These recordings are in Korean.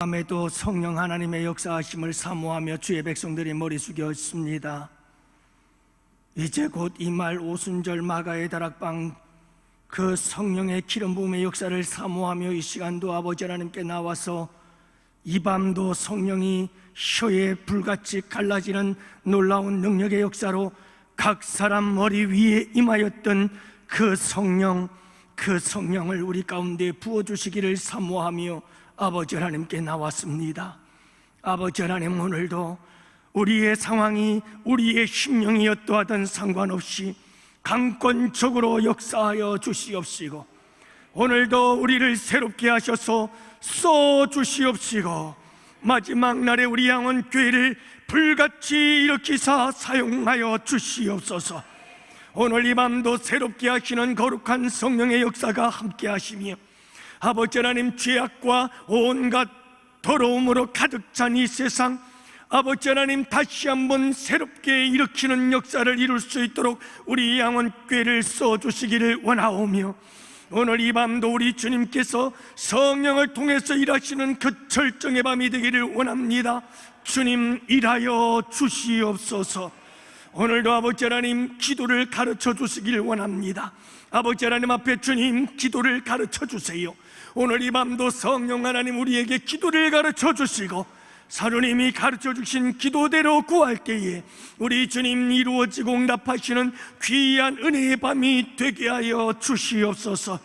밤에도 성령 하나님의 역사하심을 사모하며 주의 백성들이 머리 숙였습니다. 이제 곧 이말 오순절 마가의 다락방 그 성령의 기름 부음의 역사를 사모하며 이 시간도 아버지 하나님께 나와서 이 밤도 성령이 혀에 불같이 갈라지는 놀라운 능력의 역사로 각 사람 머리 위에 임하였던 그 성령을 우리 가운데 부어주시기를 사모하며 아버지 하나님께 나왔습니다. 아버지 하나님, 오늘도 우리의 상황이 우리의 심령이 어떠하든 상관없이 강권적으로 역사하여 주시옵시고, 오늘도 우리를 새롭게 하셔서 써주시옵시고, 마지막 날에 우리 양원교회를 불같이 일으키사 사용하여 주시옵소서. 오늘 이 밤도 새롭게 하시는 거룩한 성령의 역사가 함께 하시며, 아버지 하나님, 죄악과 온갖 더러움으로 가득 찬 이 세상, 아버지 하나님, 다시 한번 새롭게 일으키는 역사를 이룰 수 있도록 우리 양원교회를 써주시기를 원하오며, 오늘 이 밤도 우리 주님께서 성령을 통해서 일하시는 그 절정의 밤이 되기를 원합니다. 주님, 일하여 주시옵소서. 오늘도 아버지 하나님, 기도를 가르쳐 주시기를 원합니다. 아버지 하나님 앞에 주님, 기도를 가르쳐 주세요. 오늘 이 밤도 성령 하나님, 우리에게 기도를 가르쳐 주시고, 사도님이 가르쳐 주신 기도대로 구할 때에 우리 주님 이루어지고 응답하시는 귀한 은혜의 밤이 되게 하여 주시옵소서.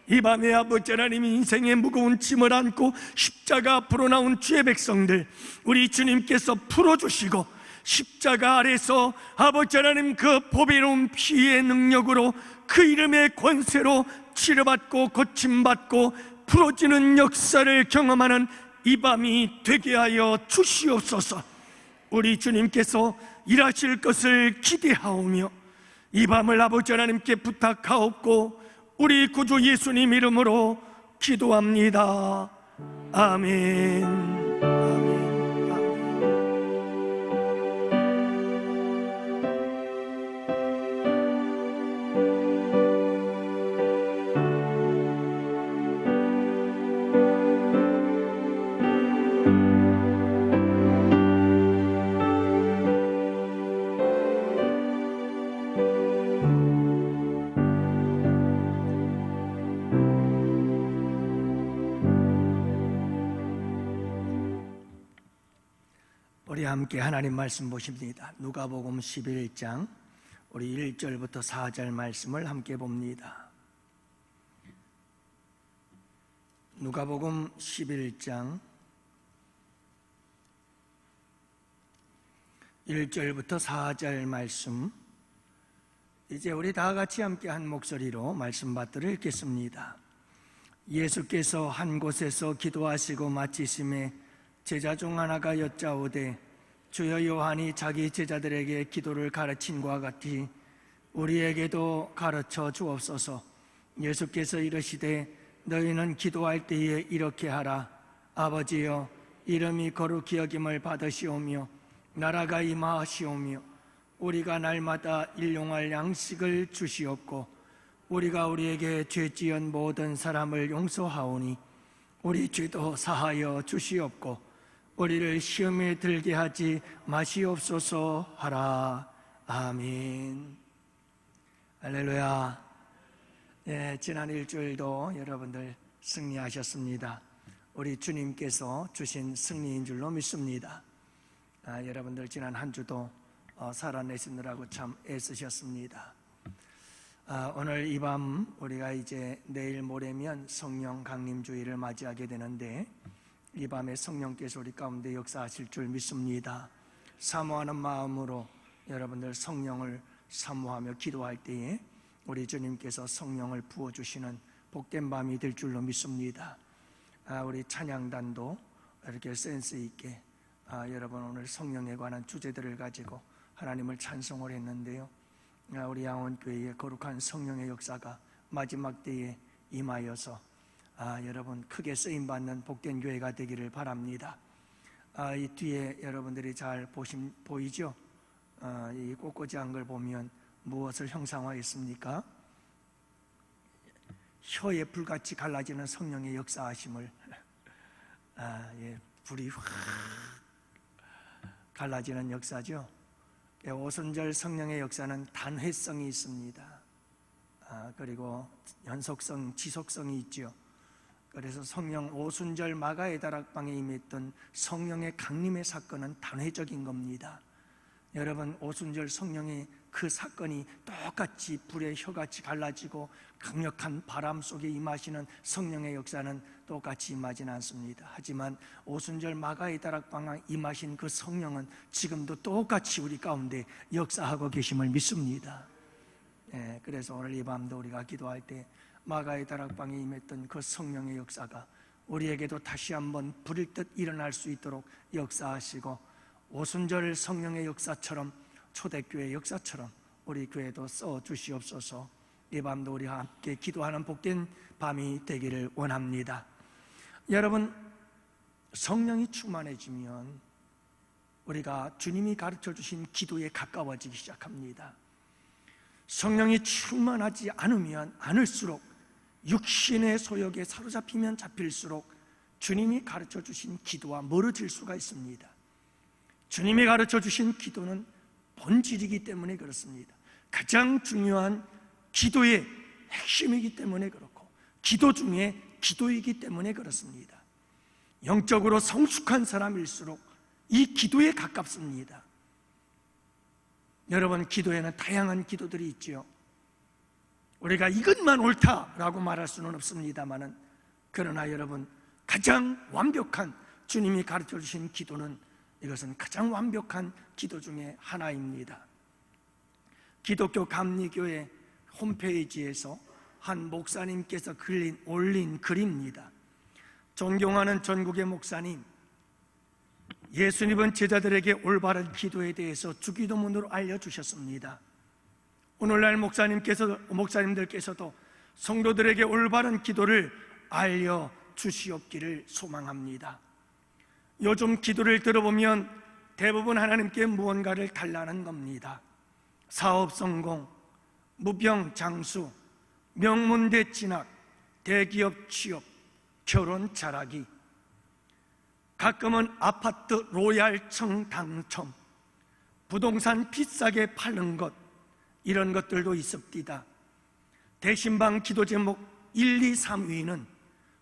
이 밤에 아버지 하나님, 인생의 무거운 짐을 안고 십자가 앞으로 나온 주의 백성들, 우리 주님께서 풀어주시고, 십자가 아래서 아버지 하나님, 그 보배로운 피의 능력으로 그 이름의 권세로 치료받고 고침받고 풀어지는 역사를 경험하는 이 밤이 되게 하여 주시옵소서. 우리 주님께서 일하실 것을 기대하오며 이 밤을 아버지 하나님께 부탁하옵고 우리 구주 예수님 이름으로 기도합니다. 아멘. 우리 함께 하나님 말씀 보십니다. 누가복음 11장 우리 1절부터 4절 말씀을 함께 봅니다. 누가복음 11장 1절부터 4절 말씀, 이제 우리 다 같이 함께 한 목소리로 말씀 받들어 읽겠습니다. 예수께서 한 곳에서 기도하시고 마치심에 제자 중 하나가 여짜오되, 주여, 요한이 자기 제자들에게 기도를 가르친과 같이 우리에게도 가르쳐 주옵소서. 예수께서 이르시되, 너희는 기도할 때에 이렇게 하라. 아버지여, 이름이 거룩히 여김을 받으시오며 나라가 임하시오며 우리가 날마다 일용할 양식을 주시옵고 우리가 우리에게 죄 지은 모든 사람을 용서하오니 우리 죄도 사하여 주시옵고 우리를 시험에 들게 하지 마시옵소서 하라. 아멘. 할렐루야. 지난 일주일도 여러분들 승리하셨습니다. 우리 주님께서 주신 승리인 줄로 믿습니다. 여러분들 지난 한 주도 살아내시느라고 참 애쓰셨습니다. 오늘 이 밤 우리가 이제 내일 모레면 성령 강림주일을 맞이하게 되는데, 이 밤에 성령께서 우리 가운데 역사하실 줄 믿습니다. 사모하는 마음으로 여러분들 성령을 사모하며 기도할 때에 우리 주님께서 성령을 부어주시는 복된 밤이 될 줄로 믿습니다. 우리 찬양단도 이렇게 센스 있게 여러분 오늘 성령에 관한 주제들을 가지고 하나님을 찬송을 했는데요, 우리 양원교회의 거룩한 성령의 역사가 마지막 때에 임하여서 여러분 크게 쓰임받는 복된 교회가 되기를 바랍니다. 이 뒤에 여러분들이 잘 보이죠? 이 꼿꼿이한 걸 보면 무엇을 형상화했습니까? 혀에 불같이 갈라지는 성령의 역사하심을 불이 확 갈라지는 역사죠. 오순절 성령의 역사는 단회성이 있습니다. 그리고 연속성, 지속성이 있죠. 그래서 성령 오순절 마가의 다락방에 임했던 성령의 강림의 사건은 단회적인 겁니다. 여러분, 오순절 성령의 그 사건이 똑같이 불의 혀같이 갈라지고 강력한 바람 속에 임하시는 성령의 역사는 똑같이 임하지는 않습니다. 하지만 오순절 마가의 다락방에 임하신 그 성령은 지금도 똑같이 우리 가운데 역사하고 계심을 믿습니다. 그래서 오늘 이 밤도 우리가 기도할 때 마가의 다락방에 임했던 그 성령의 역사가 우리에게도 다시 한번 불일 듯 일어날 수 있도록 역사하시고, 오순절 성령의 역사처럼, 초대교회 역사처럼 우리 교회도 써주시옵소서. 이 밤도 우리와 함께 기도하는 복된 밤이 되기를 원합니다. 여러분, 성령이 충만해지면 우리가 주님이 가르쳐 주신 기도에 가까워지기 시작합니다. 성령이 충만하지 않으면 않을수록, 육신의 소욕에 사로잡히면 잡힐수록 주님이 가르쳐 주신 기도와 멀어질 수가 있습니다. 주님이 가르쳐 주신 기도는 본질이기 때문에 그렇습니다. 가장 중요한 기도의 핵심이기 때문에 그렇고, 기도 중에 기도이기 때문에 그렇습니다. 영적으로 성숙한 사람일수록 이 기도에 가깝습니다. 여러분, 기도에는 다양한 기도들이 있지요. 우리가 이것만 옳다라고 말할 수는 없습니다만은, 그러나 여러분, 가장 완벽한 주님이 가르쳐 주신 기도는, 이것은 가장 완벽한 기도 중에 하나입니다. 기독교 감리교회 홈페이지에서 한 목사님께서 올린 글입니다. 존경하는 전국의 목사님, 예수님은 제자들에게 올바른 기도에 대해서 주기도문으로 알려주셨습니다. 오늘날 목사님들께서도 성도들에게 올바른 기도를 알려주시옵기를 소망합니다. 요즘 기도를 들어보면 대부분 하나님께 무언가를 달라는 겁니다. 사업 성공, 무병 장수, 명문대 진학, 대기업 취업, 결혼 잘하기, 가끔은 아파트 로얄청 당첨, 부동산 비싸게 파는 것, 이런 것들도 있습니다. 대신방 기도 제목 1, 2, 3위는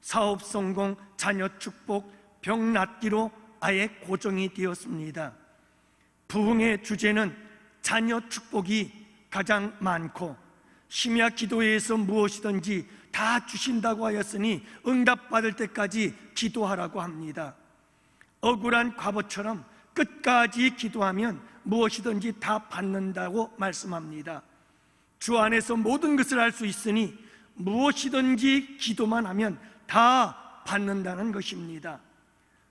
사업 성공, 자녀 축복, 병 낫기로 아예 고정이 되었습니다. 부흥의 주제는 자녀 축복이 가장 많고, 심야 기도회에서 무엇이든지 다 주신다고 하였으니 응답받을 때까지 기도하라고 합니다. 억울한 과부처럼 끝까지 기도하면 무엇이든지 다 받는다고 말씀합니다. 주 안에서 모든 것을 할 수 있으니 무엇이든지 기도만 하면 다 받는다는 것입니다.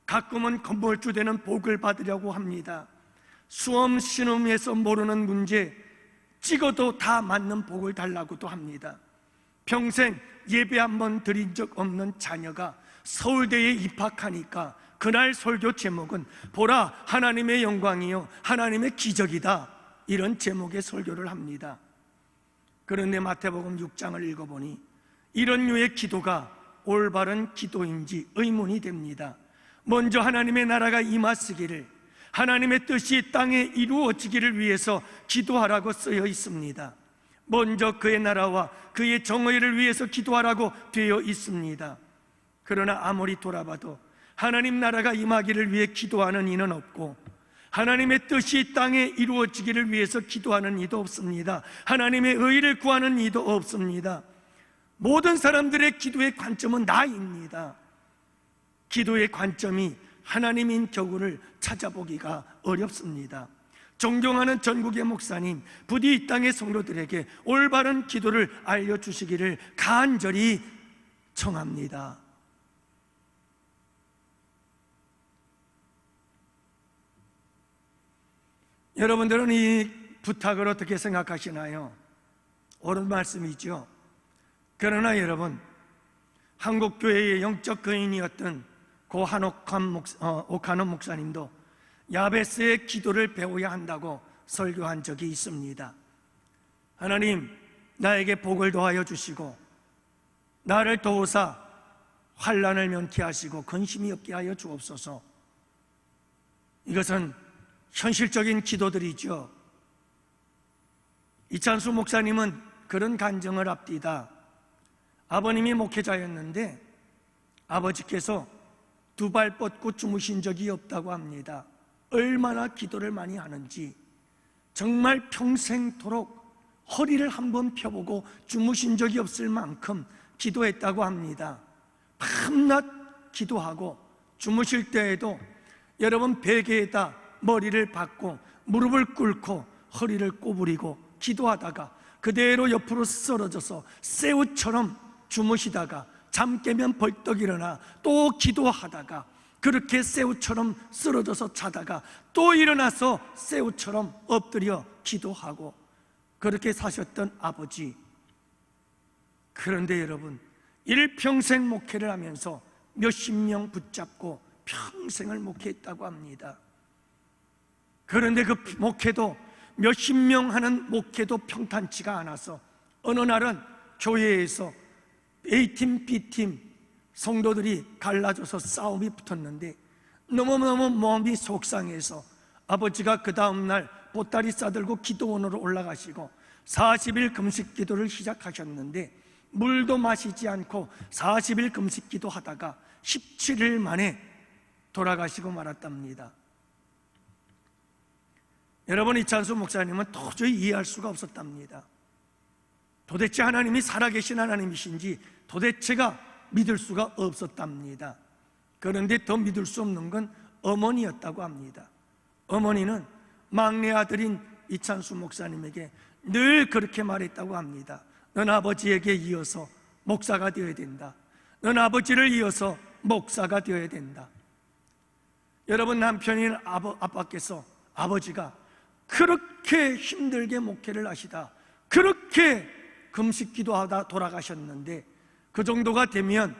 가끔은 건물주되는 복을 받으려고 합니다. 수험 신음에서 모르는 문제 찍어도 다 맞는 복을 달라고도 합니다. 평생 예배 한번 드린 적 없는 자녀가 서울대에 입학하니까 그날 설교 제목은 보라 하나님의 영광이요 하나님의 기적이다, 이런 제목의 설교를 합니다. 그런데 마태복음 6장을 읽어보니 이런 류의 기도가 올바른 기도인지 의문이 됩니다. 먼저 하나님의 나라가 임하시기를, 하나님의 뜻이 땅에 이루어지기를 위해서 기도하라고 쓰여 있습니다. 먼저 그의 나라와 그의 정의를 위해서 기도하라고 되어 있습니다. 그러나 아무리 돌아봐도 하나님 나라가 임하기를 위해 기도하는 이는 없고, 하나님의 뜻이 땅에 이루어지기를 위해서 기도하는 이도 없습니다. 하나님의 의를 구하는 이도 없습니다. 모든 사람들의 기도의 관점은 나입니다. 기도의 관점이 하나님인 경우를 찾아보기가 어렵습니다. 존경하는 전국의 목사님, 부디 이 땅의 성도들에게 올바른 기도를 알려주시기를 간절히 청합니다. 여러분들은 이 부탁을 어떻게 생각하시나요? 옳은 말씀이죠. 그러나 여러분, 한국교회의 영적 거인이었던 고 오카노 목사님도 야베스의 기도를 배워야 한다고 설교한 적이 있습니다. 하나님, 나에게 복을 더하여 주시고 나를 도우사 환난을 면케하시고 근심이 없게 하여 주옵소서. 이것은 현실적인 기도들이죠. 이찬수 목사님은 그런 간증을 합디다. 아버님이 목회자였는데 아버지께서 두 발 뻗고 주무신 적이 없다고 합니다. 얼마나 기도를 많이 하는지 정말 평생토록 허리를 한번 펴보고 주무신 적이 없을 만큼 기도했다고 합니다. 밤낮 기도하고 주무실 때에도 여러분 베개에다 머리를 박고 무릎을 꿇고 허리를 꼬부리고 기도하다가 그대로 옆으로 쓰러져서 새우처럼 주무시다가 잠 깨면 벌떡 일어나 또 기도하다가 그렇게 새우처럼 쓰러져서 자다가 또 일어나서 새우처럼 엎드려 기도하고 그렇게 사셨던 아버지. 그런데 여러분, 일평생 목회를 하면서 몇십 명 붙잡고 평생을 목회했다고 합니다. 그런데 그 목회도 몇십 명 하는 목회도 평탄치가 않아서 어느 날은 교회에서 A팀, B팀 성도들이 갈라져서 싸움이 붙었는데 너무너무 마음이 속상해서 아버지가 그 다음날 보따리 싸들고 기도원으로 올라가시고 40일 금식 기도를 시작하셨는데 물도 마시지 않고 40일 금식 기도하다가 17일 만에 돌아가시고 말았답니다. 여러분, 이찬수 목사님은 도저히 이해할 수가 없었답니다. 도대체 하나님이 살아계신 하나님이신지 도대체가 믿을 수가 없었답니다. 그런데 더 믿을 수 없는 건 어머니였다고 합니다. 어머니는 막내 아들인 이찬수 목사님에게 늘 그렇게 말했다고 합니다. 넌 아버지에게 이어서 목사가 되어야 된다. 넌 아버지를 이어서 목사가 되어야 된다. 여러분, 남편인 아빠께서 아버지가 그렇게 힘들게 목회를 하시다 그렇게 금식 기도하다 돌아가셨는데 그 정도가 되면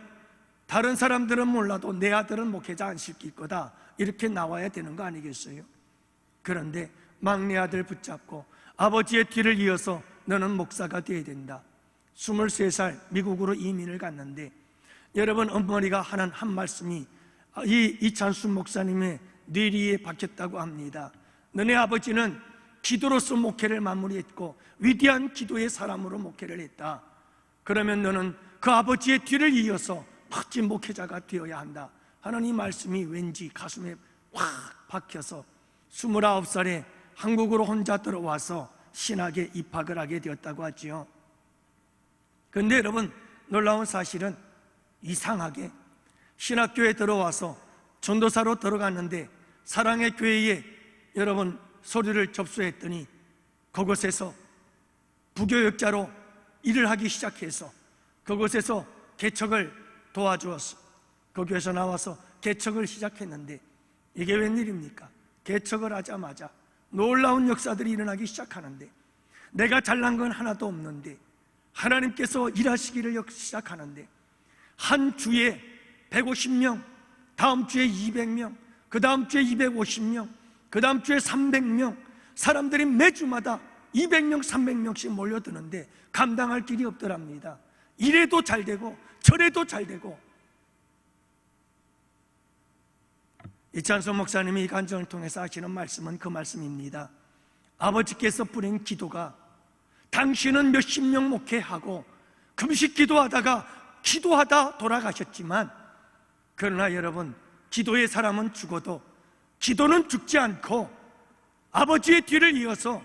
다른 사람들은 몰라도 내 아들은 목회자 안 시킬 거다 이렇게 나와야 되는 거 아니겠어요? 그런데 막내 아들 붙잡고 아버지의 뒤를 이어서 너는 목사가 되어야 된다. 23살 미국으로 이민을 갔는데 여러분, 어머니가 하는 한 말씀이 이찬수 목사님의 뇌리에 박혔다고 합니다. 너네 아버지는 기도로서 목회를 마무리했고 위대한 기도의 사람으로 목회를 했다. 그러면 너는 그 아버지의 뒤를 이어서 멋진 목회자가 되어야 한다 하는 이 말씀이 왠지 가슴에 확 박혀서 29살에 한국으로 혼자 들어와서 신학에 입학을 하게 되었다고 하지요. 그런데 여러분, 놀라운 사실은 이상하게 신학교에 들어와서 전도사로 들어갔는데 사랑의 교회에 여러분 서류를 접수했더니 그곳에서 부교역자로 일을 하기 시작해서 그곳에서 개척을 도와주었어. 거기에서 나와서 개척을 시작했는데 이게 웬일입니까? 개척을 하자마자 놀라운 역사들이 일어나기 시작하는데 내가 잘난 건 하나도 없는데 하나님께서 일하시기를 시작하는데 한 주에 150명, 다음 주에 200명, 그 다음 주에 250명, 그 다음 주에 300명, 사람들이 매주마다 200명, 300명씩 몰려드는데 감당할 길이 없더랍니다. 이래도 잘 되고 저래도 잘 되고. 이찬수 목사님이 이 간증을 통해서 하시는 말씀은 그 말씀입니다. 아버지께서 뿌린 기도가 당신은 몇십 명 목회하고 금식 기도하다 돌아가셨지만 그러나 여러분, 기도의 사람은 죽어도 기도는 죽지 않고 아버지의 뒤를 이어서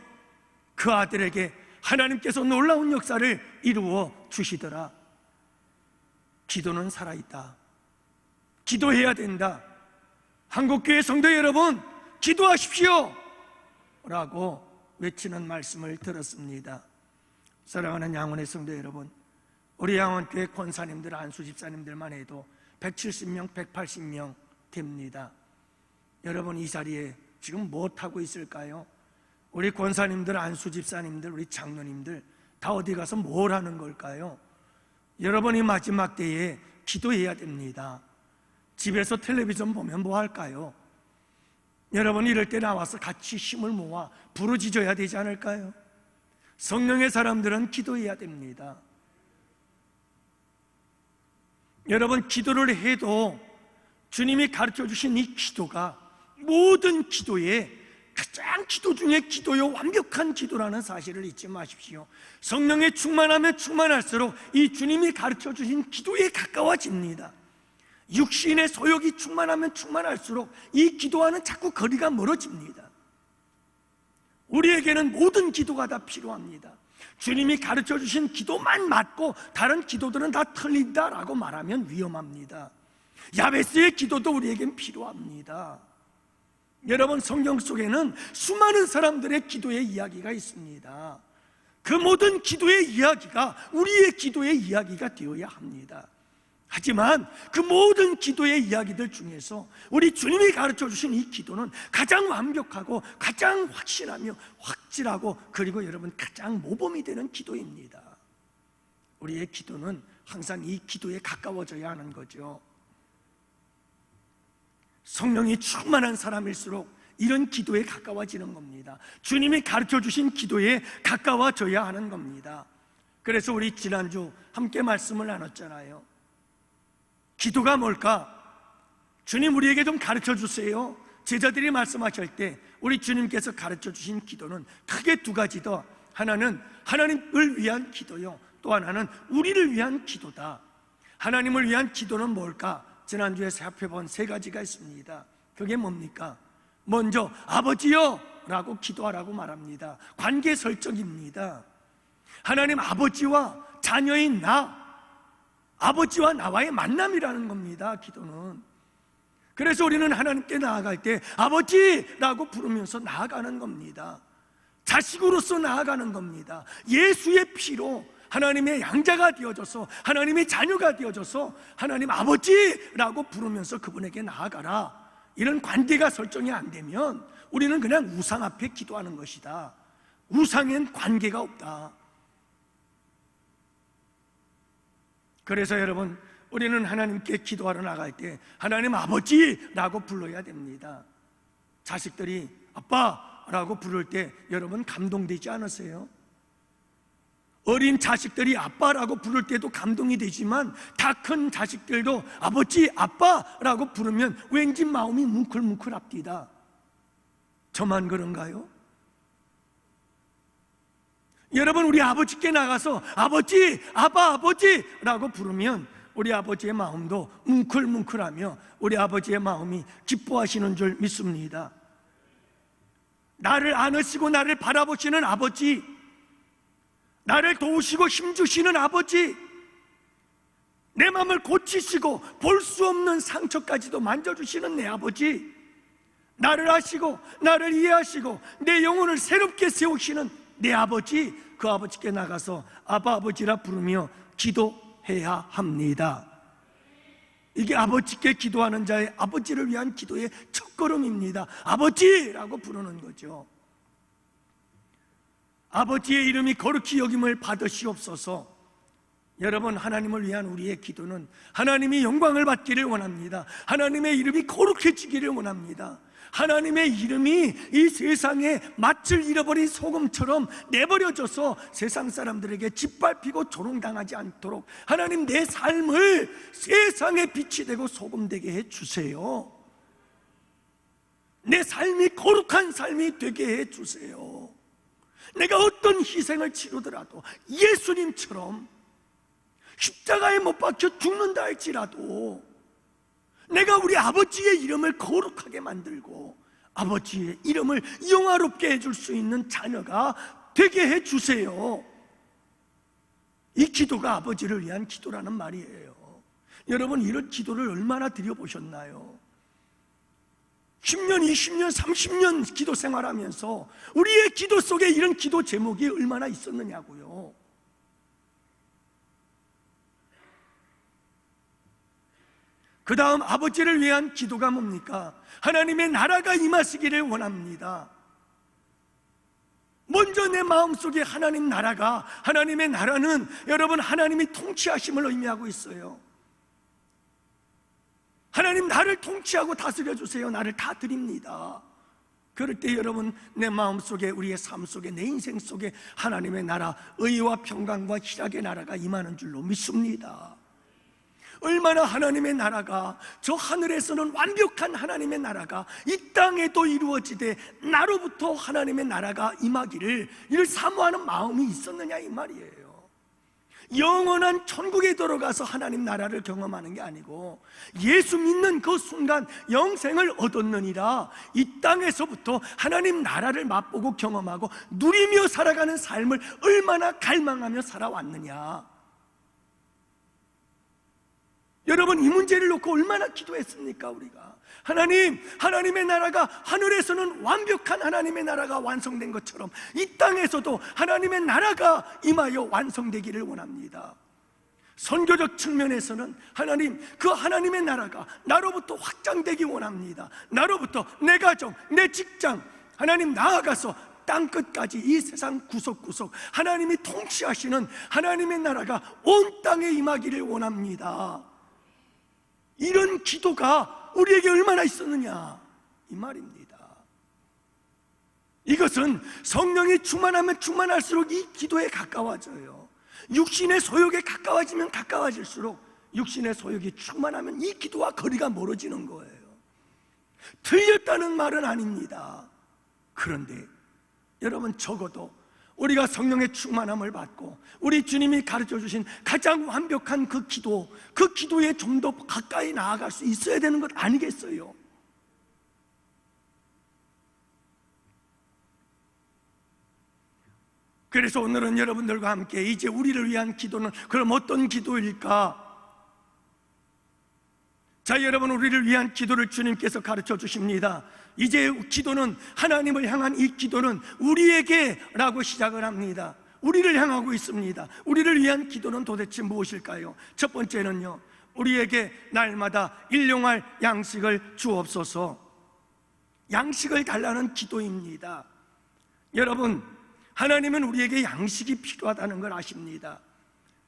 그 아들에게 하나님께서 놀라운 역사를 이루어 주시더라. 기도는 살아있다. 기도해야 된다. 한국교회 성도 여러분, 기도하십시오 라고 외치는 말씀을 들었습니다. 사랑하는 양원의 성도 여러분, 우리 양원교회 권사님들, 안수집사님들만 해도 170명, 180명 됩니다. 여러분, 이 자리에 지금 무엇하고 있을까요? 우리 권사님들, 안수집사님들, 우리 장로님들 다 어디 가서 뭘 하는 걸까요? 여러분이 마지막 때에 기도해야 됩니다. 집에서 텔레비전 보면 뭐 할까요? 여러분, 이럴 때 나와서 같이 힘을 모아 부르짖어야 되지 않을까요? 성령의 사람들은 기도해야 됩니다. 여러분, 기도를 해도 주님이 가르쳐 주신 이 기도가 모든 기도의 가장 기도 중에 기도요 완벽한 기도라는 사실을 잊지 마십시오. 성령에 충만하면 충만할수록 이 주님이 가르쳐 주신 기도에 가까워집니다. 육신의 소욕이 충만하면 충만할수록 이 기도와는 자꾸 거리가 멀어집니다. 우리에게는 모든 기도가 다 필요합니다. 주님이 가르쳐 주신 기도만 맞고 다른 기도들은 다 틀린다라고 말하면 위험합니다. 야베스의 기도도 우리에겐 필요합니다. 여러분, 성경 속에는 수많은 사람들의 기도의 이야기가 있습니다. 그 모든 기도의 이야기가 우리의 기도의 이야기가 되어야 합니다. 하지만 그 모든 기도의 이야기들 중에서 우리 주님이 가르쳐 주신 이 기도는 가장 완벽하고 가장 확실하며 확실하고, 그리고 여러분 가장 모범이 되는 기도입니다. 우리의 기도는 항상 이 기도에 가까워져야 하는 거죠. 성령이 충만한 사람일수록 이런 기도에 가까워지는 겁니다. 주님이 가르쳐 주신 기도에 가까워져야 하는 겁니다. 그래서 우리 지난주 함께 말씀을 나눴잖아요. 기도가 뭘까? 주님, 우리에게 좀 가르쳐 주세요. 제자들이 말씀하실 때 우리 주님께서 가르쳐 주신 기도는 크게 두 가지다. 하나는 하나님을 위한 기도요, 또 하나는 우리를 위한 기도다. 하나님을 위한 기도는 뭘까? 지난주에 살펴본 세 가지가 있습니다. 그게 뭡니까? 먼저 아버지요 라고 기도하라고 말합니다. 관계 설정입니다. 하나님 아버지와 자녀인 나, 아버지와 나와의 만남이라는 겁니다. 기도는. 그래서 우리는 하나님께 나아갈 때 아버지라고 부르면서 나아가는 겁니다. 자식으로서 나아가는 겁니다. 예수의 피로 하나님의 양자가 되어져서 하나님의 자녀가 되어져서 하나님 아버지라고 부르면서 그분에게 나아가라. 이런 관계가 설정이 안 되면 우리는 그냥 우상 앞에 기도하는 것이다. 우상엔 관계가 없다. 그래서 여러분, 우리는 하나님께 기도하러 나갈 때 하나님 아버지라고 불러야 됩니다. 자식들이 아빠라고 부를 때 여러분 감동되지 않으세요? 어린 자식들이 아빠라고 부를 때도 감동이 되지만 다 큰 자식들도 아버지, 아빠라고 부르면 왠지 마음이 뭉클뭉클합니다. 저만 그런가요? 여러분, 우리 아버지께 나가서 아버지, 아버지라고 부르면 우리 아버지의 마음도 뭉클뭉클하며 우리 아버지의 마음이 기뻐하시는 줄 믿습니다. 나를 안으시고 나를 바라보시는 아버지, 나를 도우시고 힘주시는 아버지, 내 마음을 고치시고 볼 수 없는 상처까지도 만져주시는 내 아버지, 나를 아시고 나를 이해하시고 내 영혼을 새롭게 세우시는 내 아버지, 그 아버지께 나가서 아버지라 부르며 기도해야 합니다. 이게 아버지께 기도하는 자의 아버지를 위한 기도의 첫걸음입니다. 아버지라고 부르는 거죠. 아버지의 이름이 거룩히 여김을 받으시옵소서. 여러분, 하나님을 위한 우리의 기도는 하나님이 영광을 받기를 원합니다. 하나님의 이름이 거룩해지기를 원합니다. 하나님의 이름이 이 세상에 맛을 잃어버린 소금처럼 내버려져서 세상 사람들에게 짓밟히고 조롱당하지 않도록 하나님, 내 삶을 세상에 빛이 되고 소금 되게 해주세요. 내 삶이 거룩한 삶이 되게 해주세요. 내가 어떤 희생을 치르더라도 예수님처럼 십자가에 못 박혀 죽는다 할지라도 내가 우리 아버지의 이름을 거룩하게 만들고 아버지의 이름을 영화롭게 해줄 수 있는 자녀가 되게 해주세요. 이 기도가 아버지를 위한 기도라는 말이에요. 여러분, 이런 기도를 얼마나 드려보셨나요? 10년, 20년, 30년 기도 생활하면서 우리의 기도 속에 이런 기도 제목이 얼마나 있었느냐고요. 그 다음 아버지를 위한 기도가 뭡니까? 하나님의 나라가 임하시기를 원합니다. 먼저 내 마음속에 하나님 나라가, 하나님의 나라는 여러분 하나님이 통치하심을 의미하고 있어요. 하나님, 나를 통치하고 다스려 주세요. 나를 다 드립니다. 그럴 때 여러분, 내 마음속에, 우리의 삶 속에, 내 인생 속에 하나님의 나라, 의와 평강과 희락의 나라가 임하는 줄로 믿습니다. 얼마나 하나님의 나라가, 저 하늘에서는 완벽한 하나님의 나라가 이 땅에도 이루어지되 나로부터 하나님의 나라가 임하기를 이를 사모하는 마음이 있었느냐 이 말이에요. 영원한 천국에 들어가서 하나님 나라를 경험하는 게 아니고 예수 믿는 그 순간 영생을 얻었느니라 이 땅에서부터 하나님 나라를 맛보고 경험하고 누리며 살아가는 삶을 얼마나 갈망하며 살아왔느냐. 여러분, 이 문제를 놓고 얼마나 기도했습니까? 우리가 하나님, 하나님의 나라가 하늘에서는 완벽한 하나님의 나라가 완성된 것처럼 이 땅에서도 하나님의 나라가 임하여 완성되기를 원합니다. 선교적 측면에서는 하나님, 그 하나님의 나라가 나로부터 확장되기 원합니다. 나로부터 내 가정, 내 직장, 하나님 나아가서 땅끝까지 이 세상 구석구석 하나님이 통치하시는 하나님의 나라가 온 땅에 임하기를 원합니다. 이런 기도가 우리에게 얼마나 있었느냐 이 말입니다. 이것은 성령이 충만하면 충만할수록 이 기도에 가까워져요. 육신의 소욕에 가까워지면 가까워질수록 육신의 소욕이 충만하면 이 기도와 거리가 멀어지는 거예요. 틀렸다는 말은 아닙니다. 그런데 여러분, 적어도 우리가 성령의 충만함을 받고 우리 주님이 가르쳐 주신 가장 완벽한 그 기도에 좀 더 가까이 나아갈 수 있어야 되는 것 아니겠어요? 그래서 오늘은 여러분들과 함께 이제 우리를 위한 기도는 그럼 어떤 기도일까? 자, 여러분, 우리를 위한 기도를 주님께서 가르쳐 주십니다. 이제 기도는, 하나님을 향한 이 기도는 우리에게라고 시작을 합니다. 우리를 향하고 있습니다. 우리를 위한 기도는 도대체 무엇일까요? 첫 번째는요, 우리에게 날마다 일용할 양식을 주옵소서. 양식을 달라는 기도입니다. 여러분, 하나님은 우리에게 양식이 필요하다는 걸 아십니다.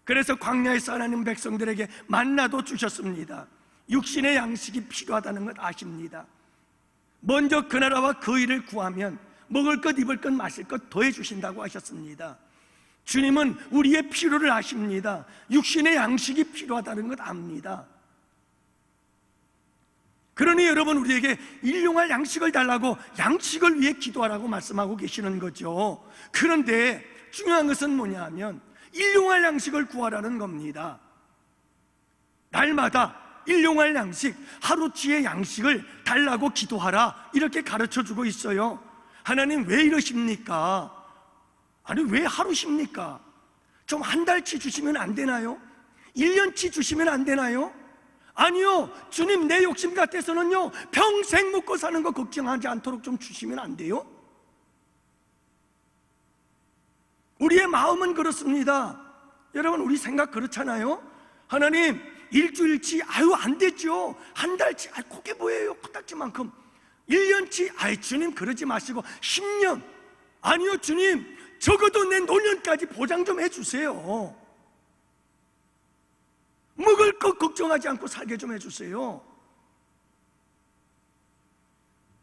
그래서 광야에서 하나님 백성들에게 만나도 주셨습니다. 육신의 양식이 필요하다는 걸 아십니다. 먼저 그 나라와 그 일을 구하면 먹을 것, 입을 것, 마실 것 더해 주신다고 하셨습니다. 주님은 우리의 필요를 아십니다. 육신의 양식이 필요하다는 것 압니다. 그러니 여러분, 우리에게 일용할 양식을 달라고 양식을 위해 기도하라고 말씀하고 계시는 거죠. 그런데 중요한 것은 뭐냐 하면 일용할 양식을 구하라는 겁니다. 날마다 일용할 양식, 하루치의 양식을 달라고 기도하라, 이렇게 가르쳐주고 있어요. 하나님 왜 이러십니까? 아니, 왜 하루십니까? 좀 한 달치 주시면 안 되나요? 1년치 주시면 안 되나요? 아니요, 주님, 내 욕심 같아서는요 평생 먹고 사는 거 걱정하지 않도록 좀 주시면 안 돼요? 우리의 마음은 그렇습니다. 여러분, 우리 생각 그렇잖아요. 하나님, 일주일치, 아유 안 되죠. 한 달치, 아유 그게 뭐예요, 코딱지만큼. 1년치, 아이 주님 그러지 마시고 10년, 아니요 주님, 적어도 내 노년까지 보장 좀 해주세요. 먹을 것 걱정하지 않고 살게 좀 해주세요.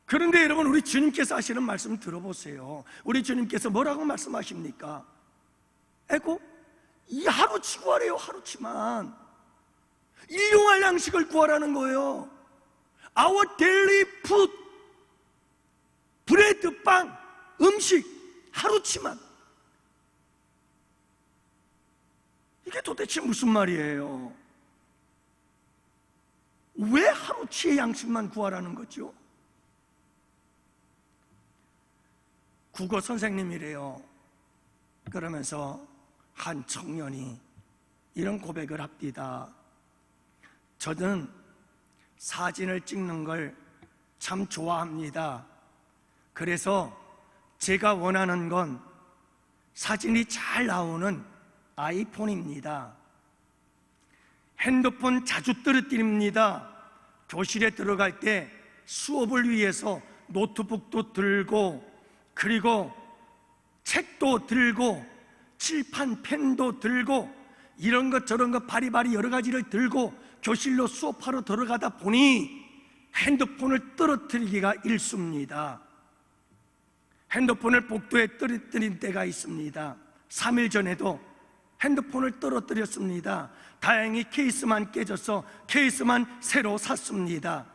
그런데 여러분, 우리 주님께서 하시는 말씀 들어보세요. 우리 주님께서 뭐라고 말씀하십니까? 에고, 이 하루치 구하래요. 하루치만 일용할 양식을 구하라는 거예요. Our daily food, 브레드, 빵, 음식, 하루치만. 이게 도대체 무슨 말이에요? 왜 하루치의 양식만 구하라는 거죠? 국어 선생님이래요. 그러면서 한 청년이 이런 고백을 합니다. 저는 사진을 찍는 걸 참 좋아합니다. 그래서 제가 원하는 건 사진이 잘 나오는 아이폰입니다. 핸드폰 자주 떨어뜨립니다. 교실에 들어갈 때 수업을 위해서 노트북도 들고, 그리고 책도 들고, 칠판, 펜도 들고, 이런 것 저런 것 바리바리 여러 가지를 들고 교실로 수업하러 들어가다 보니 핸드폰을 떨어뜨리기가 일쑤입니다. 핸드폰을 복도에 떨어뜨린 때가 있습니다. 3일 전에도 핸드폰을 떨어뜨렸습니다. 다행히 케이스만 깨져서 케이스만 새로 샀습니다.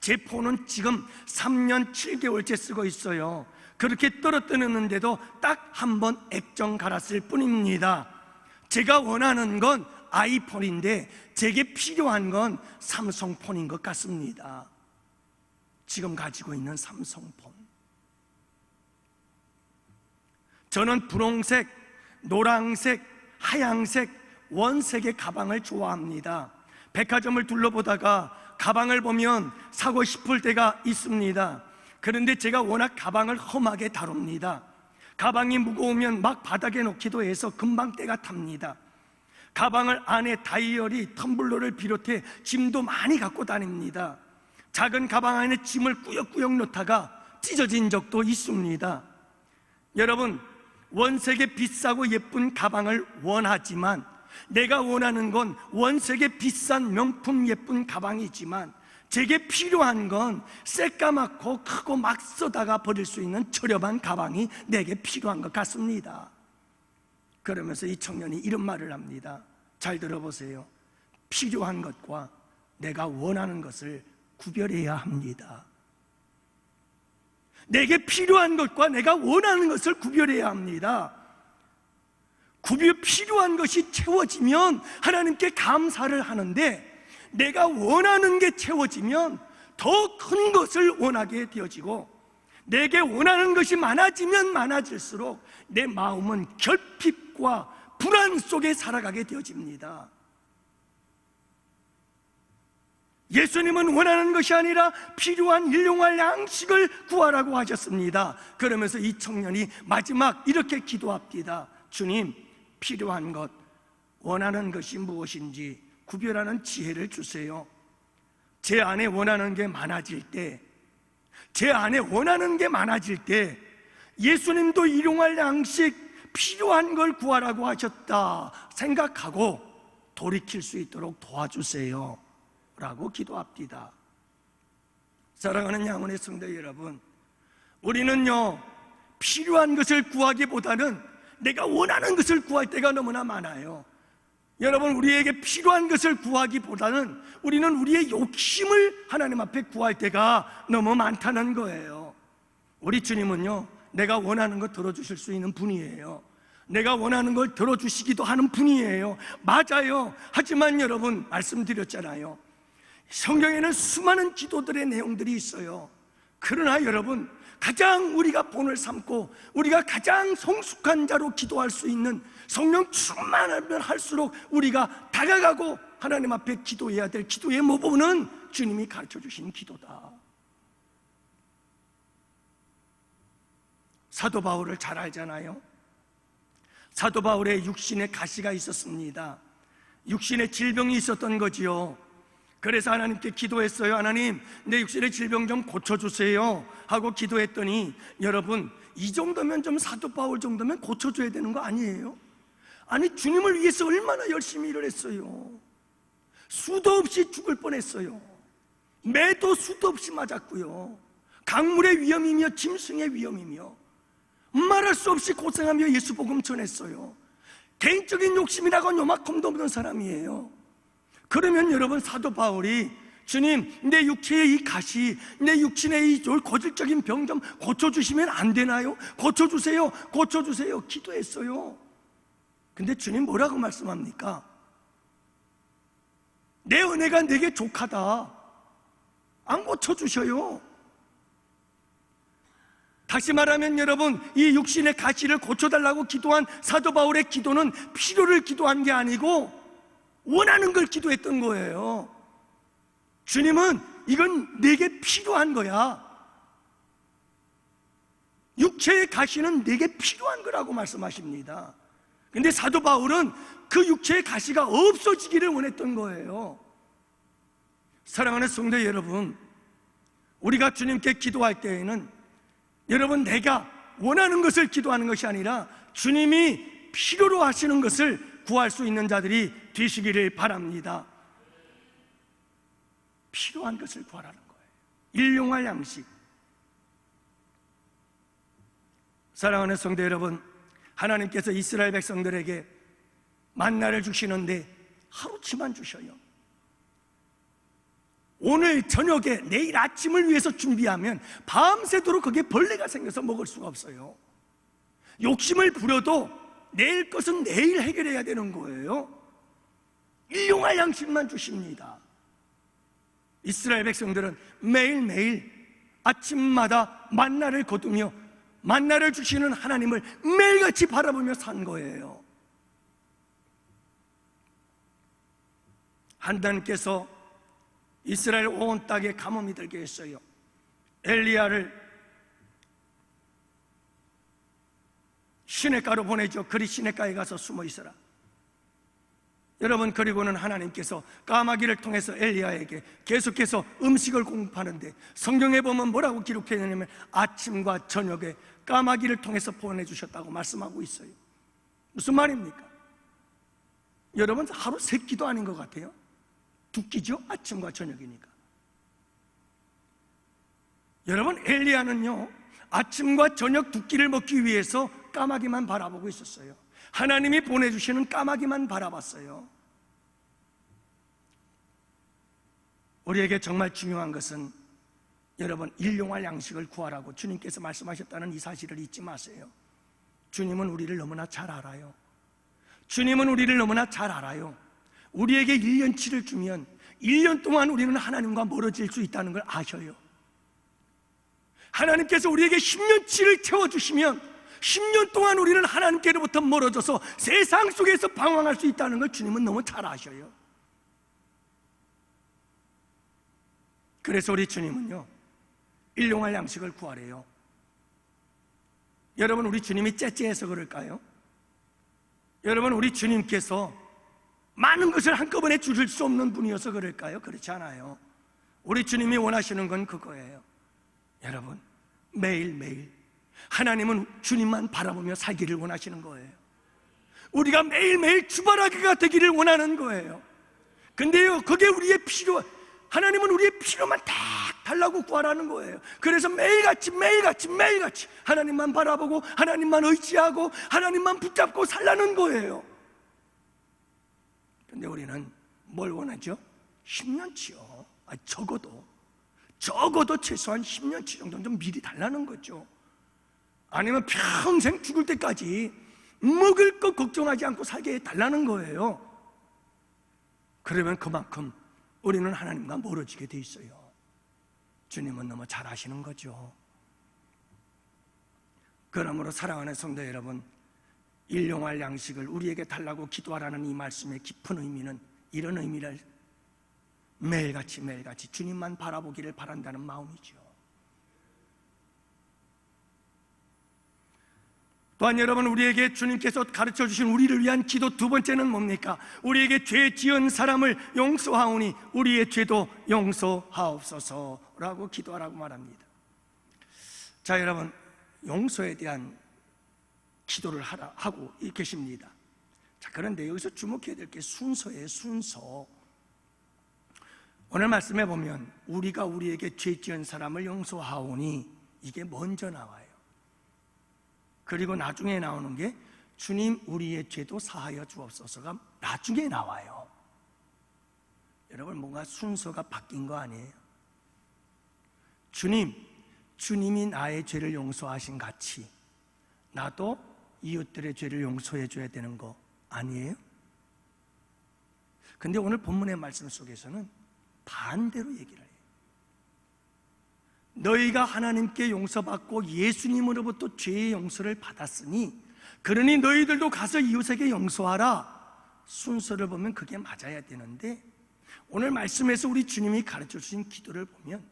제 폰은 지금 3년 7개월째 쓰고 있어요. 그렇게 떨어뜨렸는데도 딱 한 번 액정 갈았을 뿐입니다. 제가 원하는 건 아이폰인데 제게 필요한 건 삼성폰인 것 같습니다. 지금 가지고 있는 삼성폰. 저는 분홍색, 노란색, 하얀색, 원색의 가방을 좋아합니다. 백화점을 둘러보다가 가방을 보면 사고 싶을 때가 있습니다. 그런데 제가 워낙 가방을 험하게 다룹니다. 가방이 무거우면 막 바닥에 놓기도 해서 금방 때가 탑니다. 가방을 안에 다이어리, 텀블러를 비롯해 짐도 많이 갖고 다닙니다. 작은 가방 안에 짐을 꾸역꾸역 넣다가 찢어진 적도 있습니다. 여러분, 원색의 비싸고 예쁜 가방을 원하지만 내가 원하는 건 원색의 비싼 명품 예쁜 가방이지만 제게 필요한 건 새까맣고 크고 막 쓰다가 버릴 수 있는 저렴한 가방이 내게 필요한 것 같습니다. 그러면서 이 청년이 이런 말을 합니다. 잘 들어보세요. 필요한 것과 내가 원하는 것을 구별해야 합니다. 내게 필요한 것과 내가 원하는 것을 구별해야 합니다. 필요한 것이 채워지면 하나님께 감사를 하는데 내가 원하는 게 채워지면 더 큰 것을 원하게 되어지고 내게 원하는 것이 많아지면 많아질수록 내 마음은 결핍과 불안 속에 살아가게 되어집니다. 예수님은 원하는 것이 아니라 필요한 일용할 양식을 구하라고 하셨습니다. 그러면서 이 청년이 마지막 이렇게 기도합니다. 주님, 필요한 것, 원하는 것이 무엇인지 구별하는 지혜를 주세요. 제 안에 원하는 게 많아질 때, 예수님도 일용할 양식, 필요한 걸 구하라고 하셨다 생각하고 돌이킬 수 있도록 도와주세요 라고 기도합니다. 사랑하는 양원의 성도 여러분, 우리는요 필요한 것을 구하기보다는 내가 원하는 것을 구할 때가 너무나 많아요. 여러분, 우리에게 필요한 것을 구하기보다는 우리는 우리의 욕심을 하나님 앞에 구할 때가 너무 많다는 거예요. 우리 주님은요, 내가 원하는 거 들어주실 수 있는 분이에요. 내가 원하는 걸 들어주시기도 하는 분이에요. 맞아요. 하지만 여러분, 말씀드렸잖아요. 성경에는 수많은 기도들의 내용들이 있어요. 그러나 여러분, 가장 우리가 본을 삼고 우리가 가장 성숙한 자로 기도할 수 있는, 성령 충만하면 할수록 우리가 다가가고 하나님 앞에 기도해야 될 기도의 모범은 주님이 가르쳐 주신 기도다. 사도 바울을 잘 알잖아요. 사도 바울의 육신에 가시가 있었습니다. 육신에 질병이 있었던 거지요. 그래서 하나님께 기도했어요. 하나님, 내 육신의 질병 좀 고쳐주세요 하고 기도했더니, 여러분, 이 정도면 좀 사도 바울 정도면 고쳐줘야 되는 거 아니에요? 아니, 주님을 위해서 얼마나 열심히 일을 했어요. 수도 없이 죽을 뻔했어요. 매도 수도 없이 맞았고요. 강물의 위험이며 짐승의 위험이며 말할 수 없이 고생하며 예수 복음 전했어요. 개인적인 욕심이라고 요만큼도 없는 사람이에요. 그러면 여러분, 사도 바울이 주님, 내 육체의 이 가시, 내 육신의 이 고질적인 병 좀 고쳐주시면 안 되나요? 고쳐주세요, 고쳐주세요 기도했어요. 근데 주님 뭐라고 말씀합니까? 내 은혜가 내게 족하다. 안 고쳐주셔요. 다시 말하면 여러분, 이 육신의 가시를 고쳐달라고 기도한 사도 바울의 기도는 필요를 기도한 게 아니고 원하는 걸 기도했던 거예요. 주님은 이건 내게 필요한 거야. 육체의 가시는 내게 필요한 거라고 말씀하십니다. 근데 사도 바울은 그 육체의 가시가 없어지기를 원했던 거예요. 사랑하는 성도 여러분, 우리가 주님께 기도할 때에는 여러분, 내가 원하는 것을 기도하는 것이 아니라 주님이 필요로 하시는 것을 구할 수 있는 자들이 되시기를 바랍니다. 필요한 것을 구하라는 거예요. 일용할 양식. 사랑하는 성도 여러분, 하나님께서 이스라엘 백성들에게 만나를 주시는데 하루치만 주셔요. 오늘 저녁에 내일 아침을 위해서 준비하면 밤새도록 거기에 벌레가 생겨서 먹을 수가 없어요. 욕심을 부려도 내일 것은 내일 해결해야 되는 거예요. 일용할 양식만 주십니다. 이스라엘 백성들은 매일매일 아침마다 만나를 거두며 만나를 주시는 하나님을 매일같이 바라보며 산 거예요. 하나님께서 이스라엘 온 땅에 가뭄이 들게 했어요. 엘리야를 시냇가로 보내죠. 그리 시냇가에 가서 숨어 있어라. 여러분, 그리고는 하나님께서 까마귀를 통해서 엘리야에게 계속해서 음식을 공급하는데, 성경에 보면 뭐라고 기록했냐면 아침과 저녁에 까마귀를 통해서 보내주셨다고 말씀하고 있어요. 무슨 말입니까? 여러분, 하루 세 끼도 아닌 것 같아요. 두 끼죠? 아침과 저녁이니까. 여러분, 엘리야는요 아침과 저녁 두 끼를 먹기 위해서 까마귀만 바라보고 있었어요. 하나님이 보내주시는 까마귀만 바라봤어요. 우리에게 정말 중요한 것은 여러분, 일용할 양식을 구하라고 주님께서 말씀하셨다는 이 사실을 잊지 마세요. 주님은 우리를 너무나 잘 알아요. 주님은 우리를 너무나 잘 알아요. 우리에게 1년치를 주면 1년 동안 우리는 하나님과 멀어질 수 있다는 걸 아셔요. 하나님께서 우리에게 10년치를 채워주시면 10년 동안 우리는 하나님께로부터 멀어져서 세상 속에서 방황할 수 있다는 걸 주님은 너무 잘 아셔요. 그래서 우리 주님은요 일용할 양식을 구하래요. 여러분, 우리 주님이 째째해서 그럴까요? 여러분, 우리 주님께서 많은 것을 한꺼번에 주실 수 없는 분이어서 그럴까요? 그렇지 않아요. 우리 주님이 원하시는 건 그거예요. 여러분, 매일매일 하나님은 주님만 바라보며 살기를 원하시는 거예요. 우리가 매일매일 주바라기가 되기를 원하는 거예요. 근데요, 그게 우리의 필요, 하나님은 우리의 필요만 딱 달라고 구하라는 거예요. 그래서 매일같이 하나님만 바라보고 하나님만 의지하고 하나님만 붙잡고 살라는 거예요. 근데 우리는 뭘 원하죠? 10년치요. 적어도 최소한 10년치 정도는 좀 미리 달라는 거죠. 아니면 평생 죽을 때까지 먹을 거 걱정하지 않고 살게 해달라는 거예요. 그러면 그만큼 우리는 하나님과 멀어지게 돼 있어요. 주님은 너무 잘 아시는 거죠. 그러므로 사랑하는 성도 여러분, 일용할 양식을 우리에게 달라고 기도하라는 이 말씀의 깊은 의미는 이런 의미를 매일같이 주님만 바라보기를 바란다는 마음이죠. 또한 여러분, 우리에게 주님께서 가르쳐 주신 우리를 위한 기도 두 번째는 뭡니까? 우리에게 죄 지은 사람을 용서하오니 우리의 죄도 용서하옵소서라고 기도하라고 말합니다. 자, 여러분, 용서에 대한 기도를 하고 계십니다. 자, 그런데 여기서 주목해야 될 게 순서예요. 순서. 오늘 말씀해 보면 우리가 우리에게 죄 지은 사람을 용서하오니 이게 먼저 나와요. 그리고 나중에 나오는 게 주님 우리의 죄도 사하여 주옵소서가 나중에 나와요. 여러분, 뭔가 순서가 바뀐 거 아니에요? 주님이 나의 죄를 용서하신 같이 나도 이웃들의 죄를 용서해 줘야 되는 거 아니에요? 근데 오늘 본문의 말씀 속에서는 반대로 얘기를 해요. 너희가 하나님께 용서받고 예수님으로부터 죄의 용서를 받았으니 그러니 너희들도 가서 이웃에게 용서하라. 순서를 보면 그게 맞아야 되는데, 오늘 말씀에서 우리 주님이 가르쳐 주신 기도를 보면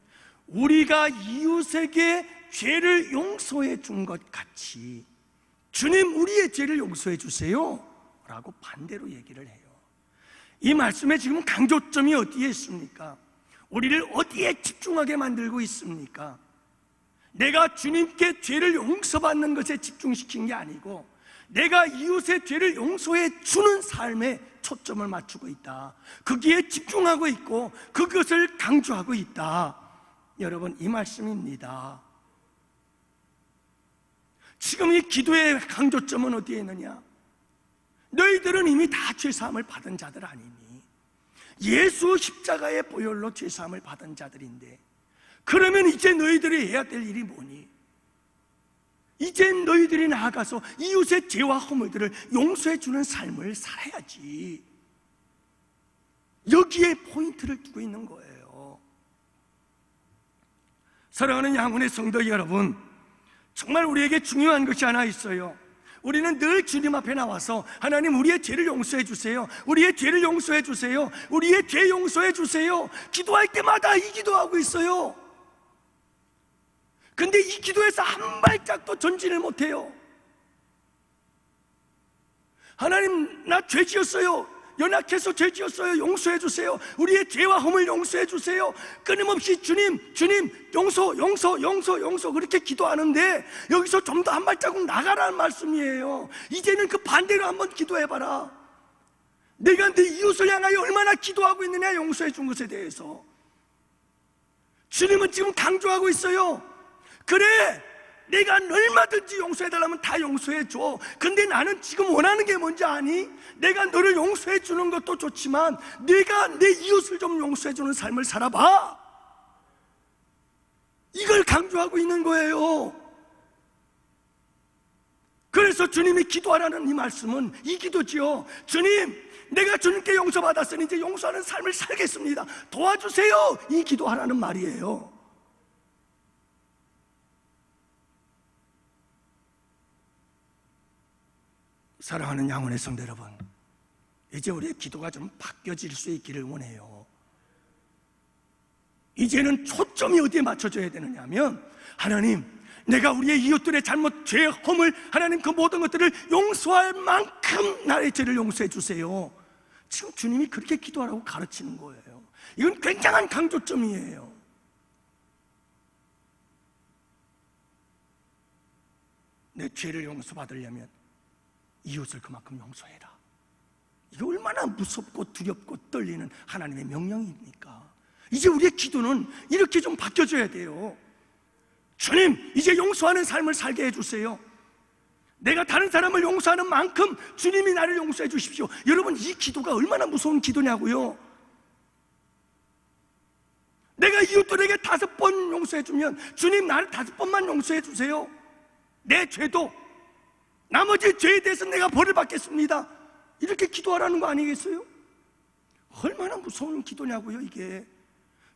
우리가 이웃에게 죄를 용서해 준 것 같이 주님 우리의 죄를 용서해 주세요 라고 반대로 얘기를 해요. 이 말씀에 지금 강조점이 어디에 있습니까? 우리를 어디에 집중하게 만들고 있습니까? 내가 주님께 죄를 용서받는 것에 집중시킨 게 아니고 내가 이웃의 죄를 용서해 주는 삶에 초점을 맞추고 있다. 거기에 집중하고 있고 그것을 강조하고 있다. 여러분, 이 말씀입니다. 지금 이 기도의 강조점은 어디에 있느냐? 너희들은 이미 다 죄사함을 받은 자들 아니니? 예수 십자가의 보혈로 죄사함을 받은 자들인데, 그러면 이제 너희들이 해야 될 일이 뭐니? 이제 너희들이 나아가서 이웃의 죄와 허물들을 용서해 주는 삶을 살아야지. 여기에 포인트를 두고 있는 거예요. 사랑하는 양훈의 성도 여러분, 정말 우리에게 중요한 것이 하나 있어요. 우리는 늘 주님 앞에 나와서 하나님, 우리의 죄를 용서해 주세요, 우리의 죄를 용서해 주세요, 우리의 죄 용서해 주세요, 기도할 때마다 이 기도하고 있어요. 근데 이 기도에서 한 발짝도 전진을 못해요. 하나님, 나 죄 지었어요, 연약해서 죄 지었어요, 용서해 주세요, 우리의 죄와 허물 용서해 주세요. 끊임없이 주님 용서 그렇게 기도하는데, 여기서 좀 더 한 발자국 나가라는 말씀이에요. 이제는 그 반대로 한번 기도해봐라. 내가 내 이웃을 향하여 얼마나 기도하고 있느냐, 용서해 준 것에 대해서. 주님은 지금 강조하고 있어요. 그래, 내가 얼마든지 용서해달라면 다 용서해줘. 근데 나는 지금 원하는 게 뭔지 아니? 내가 너를 용서해 주는 것도 좋지만 내가 내 이웃을 좀 용서해 주는 삶을 살아봐. 이걸 강조하고 있는 거예요. 그래서 주님이 기도하라는 이 말씀은 이 기도지요. 주님, 내가 주님께 용서받았으니 이제 용서하는 삶을 살겠습니다, 도와주세요, 이 기도하라는 말이에요. 사랑하는 양훈의 성도 여러분, 이제 우리의 기도가 좀 바뀌어질 수 있기를 원해요. 이제는 초점이 어디에 맞춰져야 되느냐 하면, 하나님, 내가 우리의 이웃들의 잘못, 죄, 허물, 하나님 그 모든 것들을 용서할 만큼 나의 죄를 용서해 주세요. 지금 주님이 그렇게 기도하라고 가르치는 거예요. 이건 굉장한 강조점이에요. 내 죄를 용서받으려면 이웃을 그만큼 용서해라. 이게 얼마나 무섭고 두렵고 떨리는 하나님의 명령입니까? 이제 우리의 기도는 이렇게 좀 바뀌어져야 돼요. 주님, 이제 용서하는 삶을 살게 해주세요. 내가 다른 사람을 용서하는 만큼 주님이 나를 용서해 주십시오. 여러분, 이 기도가 얼마나 무서운 기도냐고요. 내가 이웃들에게 5번 용서해 주면 주님, 나를 5번만 용서해 주세요. 내 죄도, 나머지 죄에 대해서 내가 벌을 받겠습니다, 이렇게 기도하라는 거 아니겠어요? 얼마나 무서운 기도냐고요, 이게.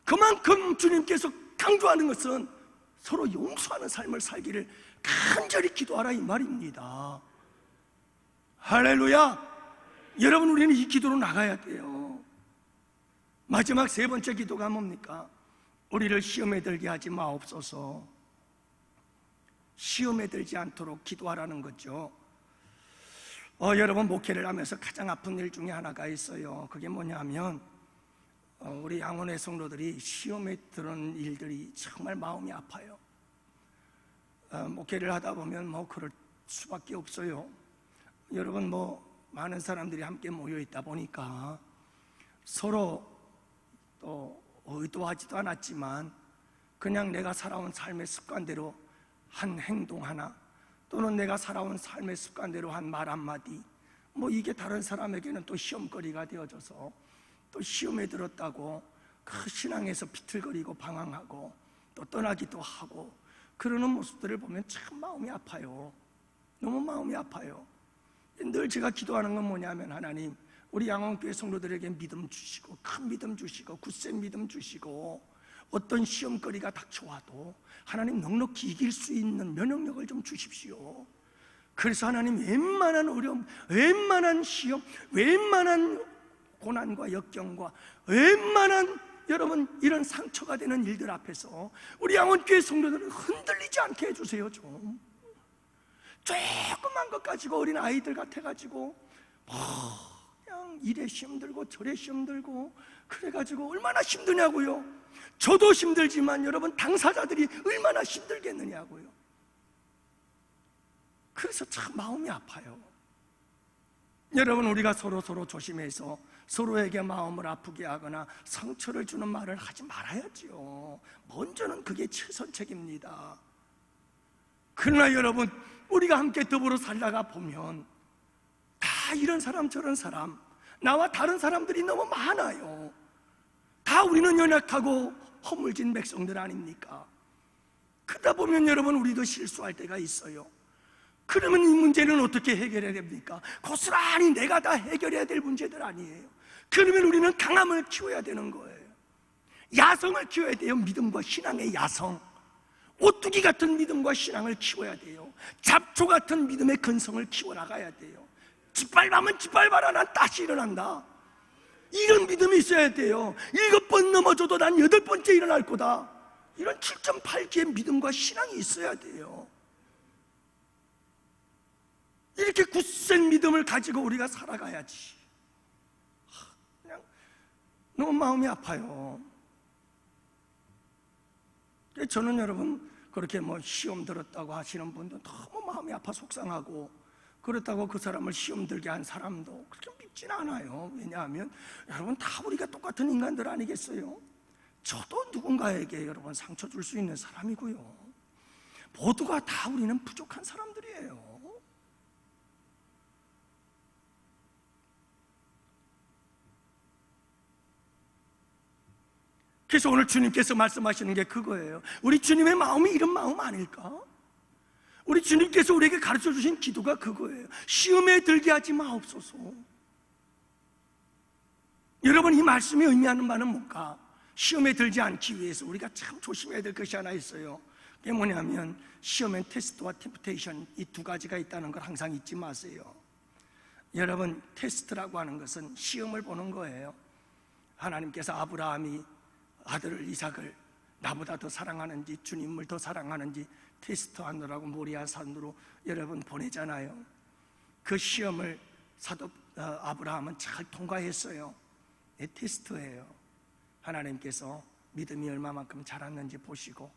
그만큼 주님께서 강조하는 것은 서로 용서하는 삶을 살기를 간절히 기도하라, 이 말입니다. 할렐루야. 여러분, 우리는 이 기도로 나가야 돼요. 마지막 3번째 기도가 뭡니까? 우리를 시험에 들게 하지 마옵소서. 시험에 들지 않도록 기도하라는 거죠. 여러분, 목회를 하면서 가장 아픈 일 중에 하나가 있어요. 그게 뭐냐면, 우리 양원의 성도들이 시험에 드는 일들이 정말 마음이 아파요. 목회를 하다 보면 그럴 수밖에 없어요. 여러분, 많은 사람들이 함께 모여 있다 보니까 서로 또 의도하지도 않았지만 그냥 내가 살아온 삶의 습관대로 한 행동 하나, 또는 내가 살아온 삶의 습관대로 한 말 한마디, 이게 다른 사람에게는 또 시험거리가 되어져서 또 시험에 들었다고 그 신앙에서 비틀거리고 방황하고 또 떠나기도 하고 그러는 모습들을 보면 참 마음이 아파요. 너무 마음이 아파요. 늘 제가 기도하는 건 뭐냐면, 하나님, 우리 양원교회 성도들에게 믿음 주시고, 큰 믿음 주시고, 굳센 믿음 주시고, 어떤 시험거리가 닥쳐와도 하나님 넉넉히 이길 수 있는 면역력을 좀 주십시오. 그래서 하나님, 웬만한 어려움, 웬만한 시험, 웬만한 고난과 역경과 웬만한 여러분 이런 상처가 되는 일들 앞에서 우리 양원교회 성도들은 흔들리지 않게 해주세요. 좀 조그만 것 가지고 어린 아이들 같아가지고 그냥 이래 시험 들고 저래 시험 들고 그래가지고 얼마나 힘드냐고요. 저도 힘들지만 여러분, 당사자들이 얼마나 힘들겠느냐고요. 그래서 참 마음이 아파요. 여러분, 우리가 서로 조심해서 서로에게 마음을 아프게 하거나 상처를 주는 말을 하지 말아야지요. 먼저는 그게 최선책입니다. 그러나 여러분, 우리가 함께 더불어 살다가 보면 다 이런 사람 저런 사람, 나와 다른 사람들이 너무 많아요. 다 우리는 연약하고 허물진 백성들 아닙니까? 그러다 보면 여러분 우리도 실수할 때가 있어요. 그러면 이 문제는 어떻게 해결해야 됩니까? 고스란히 내가 다 해결해야 될 문제들 아니에요. 그러면 우리는 강함을 키워야 되는 거예요. 야성을 키워야 돼요. 믿음과 신앙의 야성, 오뚜기 같은 믿음과 신앙을 키워야 돼요. 잡초 같은 믿음의 근성을 키워나가야 돼요. 짓밟으면 짓밟아라, 난 다시 일어난다, 이런 믿음이 있어야 돼요. 7번 넘어져도 난 8번째 일어날 거다, 이런 7.8기의 믿음과 신앙이 있어야 돼요. 이렇게 굳센 믿음을 가지고 우리가 살아가야지. 그냥 너무 마음이 아파요. 저는 여러분 그렇게 시험 들었다고 하시는 분도 너무 마음이 아파 속상하고, 그렇다고 그 사람을 시험 들게 한 사람도 그렇게 믿진 않아요. 왜냐하면 여러분 다 우리가 똑같은 인간들 아니겠어요? 저도 누군가에게 여러분 상처 줄 수 있는 사람이고요. 모두가 다 우리는 부족한 사람들이에요. 그래서 오늘 주님께서 말씀하시는 게 그거예요. 우리 주님의 마음이 이런 마음 아닐까? 우리 주님께서 우리에게 가르쳐 주신 기도가 그거예요. 시험에 들게 하지 마옵소서. 여러분, 이 말씀이 의미하는 바는 뭘까? 시험에 들지 않기 위해서 우리가 참 조심해야 될 것이 하나 있어요. 그게 뭐냐면 시험엔 테스트와 템프테이션, 이 두 가지가 있다는 걸 항상 잊지 마세요. 여러분, 테스트라고 하는 것은 시험을 보는 거예요. 하나님께서 아브라함이 아들을 이삭을 나보다 더 사랑하는지 주님을 더 사랑하는지 테스트하느라고 모리아 산으로 여러분 보내잖아요. 그 시험을 사도 아브라함은 잘 통과했어요. 테스트예요. 하나님께서 믿음이 얼마만큼 자랐는지 보시고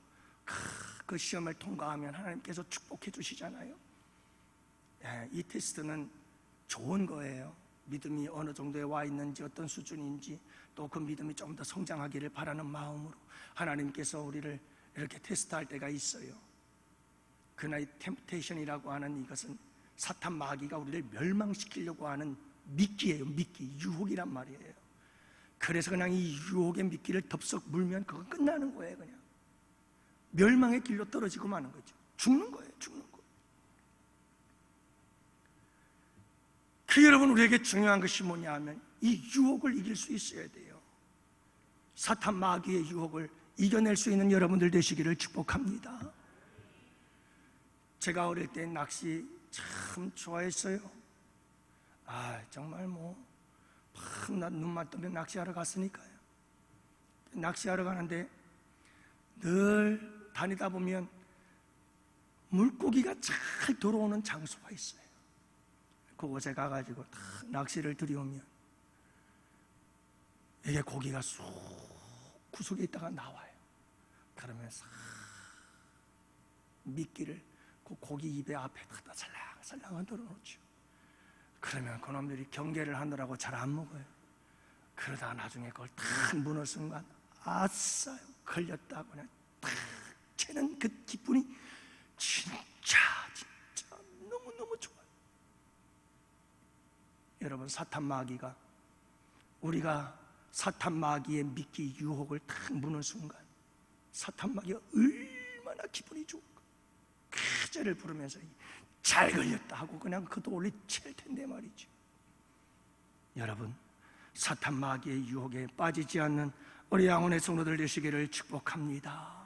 그 시험을 통과하면 하나님께서 축복해 주시잖아요. 이 테스트는 좋은 거예요. 믿음이 어느 정도에 와 있는지, 어떤 수준인지, 또 그 믿음이 좀 더 성장하기를 바라는 마음으로 하나님께서 우리를 이렇게 테스트할 때가 있어요. 그러나 이 템프테이션이라고 하는 이것은 사탄 마귀가 우리를 멸망시키려고 하는 미끼예요. 미끼, 유혹이란 말이에요. 그래서 그냥 이 유혹의 미끼를 덥석 물면 그건 끝나는 거예요. 그냥 멸망의 길로 떨어지고 마는 거죠. 죽는 거예요. 죽는 거. 그 여러분, 우리에게 중요한 것이 뭐냐 하면 이 유혹을 이길 수 있어야 돼요. 사탄 마귀의 유혹을 이겨낼 수 있는 여러분들 되시기를 축복합니다. 제가 어릴 때 낚시 참 좋아했어요. 정말 밤낮 눈만 뜨면 낚시하러 갔으니까요. 낚시하러 가는데 늘 다니다 보면 물고기가 잘 들어오는 장소가 있어요. 그곳에 가가지고 딱 낚시를 들여오면 이게 고기가 쑥 구석에 있다가 나와요. 그러면 싹 미끼를 그 고기 입에 앞에다가 살랑살랑 들어놓죠. 그러면 그놈들이 경계를 하느라고 잘 안 먹어요. 그러다가 나중에 그걸 탁 무는 순간 아싸 걸렸다 그냥 탁 채는 그 기분이 진짜 너무너무 좋아요. 여러분, 사탄 마귀가 우리가 사탄 마귀의 미끼 유혹을 탁 무는 순간 사탄 마귀가 얼마나 기분이 좋을까. 그제를 부르면서 잘 걸렸다 하고 그냥 그 돌을 칠 텐데 말이죠. 여러분, 사탄 마귀의 유혹에 빠지지 않는 우리 양혼의 성도들 되시기를 축복합니다.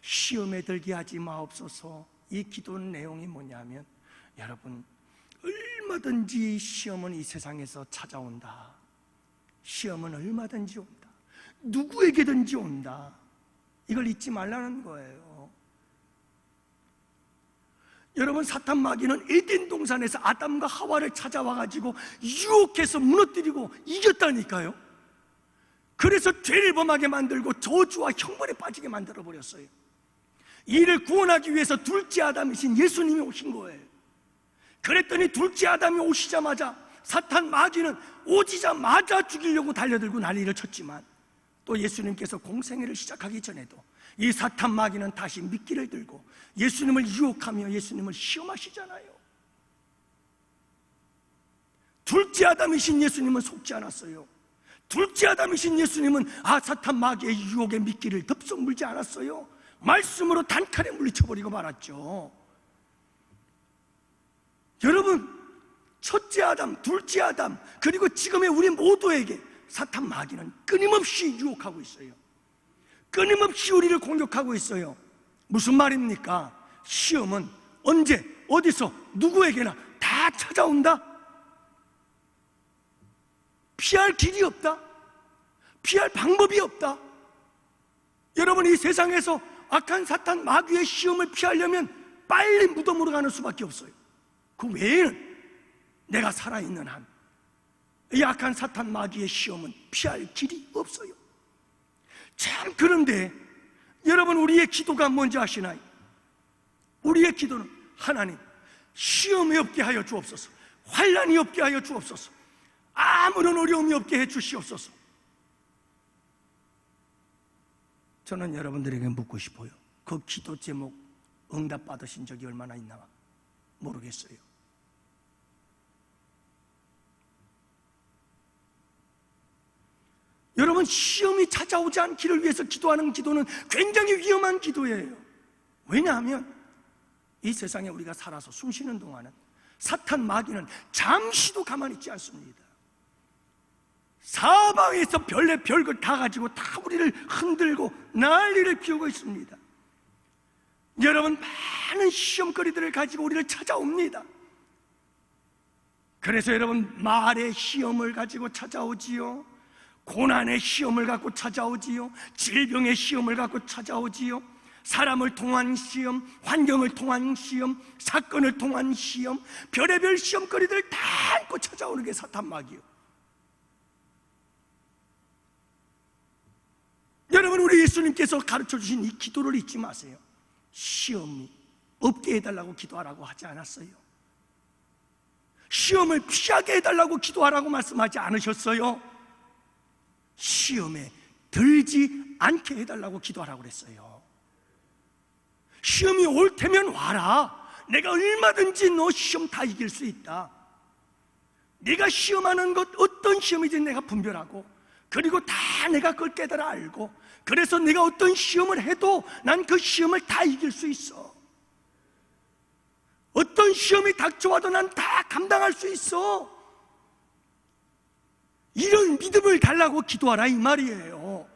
시험에 들게 하지 마옵소서. 이 기도 내용이 뭐냐면, 여러분, 얼마든지 시험은 이 세상에서 찾아온다. 시험은 얼마든지 온다. 누구에게든지 온다. 이걸 잊지 말라는 거예요. 여러분, 사탄 마귀는 에덴 동산에서 아담과 하와를 찾아와가지고 유혹해서 무너뜨리고 이겼다니까요. 그래서 죄를 범하게 만들고 저주와 형벌에 빠지게 만들어버렸어요. 이를 구원하기 위해서 둘째 아담이신 예수님이 오신 거예요. 그랬더니 둘째 아담이 오시자마자 사탄 마귀는 오지자마자 죽이려고 달려들고 난리를 쳤지만, 또 예수님께서 공생애를 시작하기 전에도 이 사탄 마귀는 다시 미끼를 들고 예수님을 유혹하며 예수님을 시험하시잖아요. 둘째 아담이신 예수님은 속지 않았어요. 둘째 아담이신 예수님은 사탄 마귀의 유혹에 미끼를 덥석 물지 않았어요. 말씀으로 단칼에 물리쳐버리고 말았죠. 여러분, 첫째 아담, 둘째 아담, 그리고 지금의 우리 모두에게 사탄 마귀는 끊임없이 유혹하고 있어요. 끊임없이 우리를 공격하고 있어요. 무슨 말입니까? 시험은 언제, 어디서, 누구에게나 다 찾아온다? 피할 길이 없다? 피할 방법이 없다? 여러분, 이 세상에서 악한 사탄 마귀의 시험을 피하려면 빨리 무덤으로 가는 수밖에 없어요. 그 외에는 내가 살아있는 한 이 악한 사탄 마귀의 시험은 피할 길이 없어요. 참, 그런데 여러분, 우리의 기도가 뭔지 아시나요? 우리의 기도는 하나님, 시험이 없게 하여 주옵소서, 환난이 없게 하여 주옵소서, 아무런 어려움이 없게 해 주시옵소서. 저는 여러분들에게 묻고 싶어요. 그 기도 제목 응답 받으신 적이 얼마나 있나 모르겠어요. 여러분, 시험이 찾아오지 않기를 위해서 기도하는 기도는 굉장히 위험한 기도예요. 왜냐하면 이 세상에 우리가 살아서 숨쉬는 동안은 사탄 마귀는 잠시도 가만히 있지 않습니다. 사방에서 별의 별걸 다 가지고 다 우리를 흔들고 난리를 피우고 있습니다. 여러분, 많은 시험거리들을 가지고 우리를 찾아옵니다. 그래서 여러분, 말의 시험을 가지고 찾아오지요, 고난의 시험을 갖고 찾아오지요, 질병의 시험을 갖고 찾아오지요, 사람을 통한 시험, 환경을 통한 시험, 사건을 통한 시험, 별의별 시험거리들을 다 안고 찾아오는 게 사탄 마귀요. 여러분, 우리 예수님께서 가르쳐 주신 이 기도를 잊지 마세요. 시험이 없게 해달라고 기도하라고 하지 않았어요. 시험을 피하게 해달라고 기도하라고 말씀하지 않으셨어요. 시험에 들지 않게 해달라고 기도하라고 그랬어요. 시험이 올 테면 와라. 내가 얼마든지 너 시험 다 이길 수 있다. 네가 시험하는 것 어떤 시험이든 내가 분별하고, 그리고 다 내가 그걸 깨달아 알고, 그래서 내가 어떤 시험을 해도 난 그 시험을 다 이길 수 있어. 어떤 시험이 닥쳐와도 난 다 감당할 수 있어. 이런 믿음을 달라고 기도하라 이 말이에요.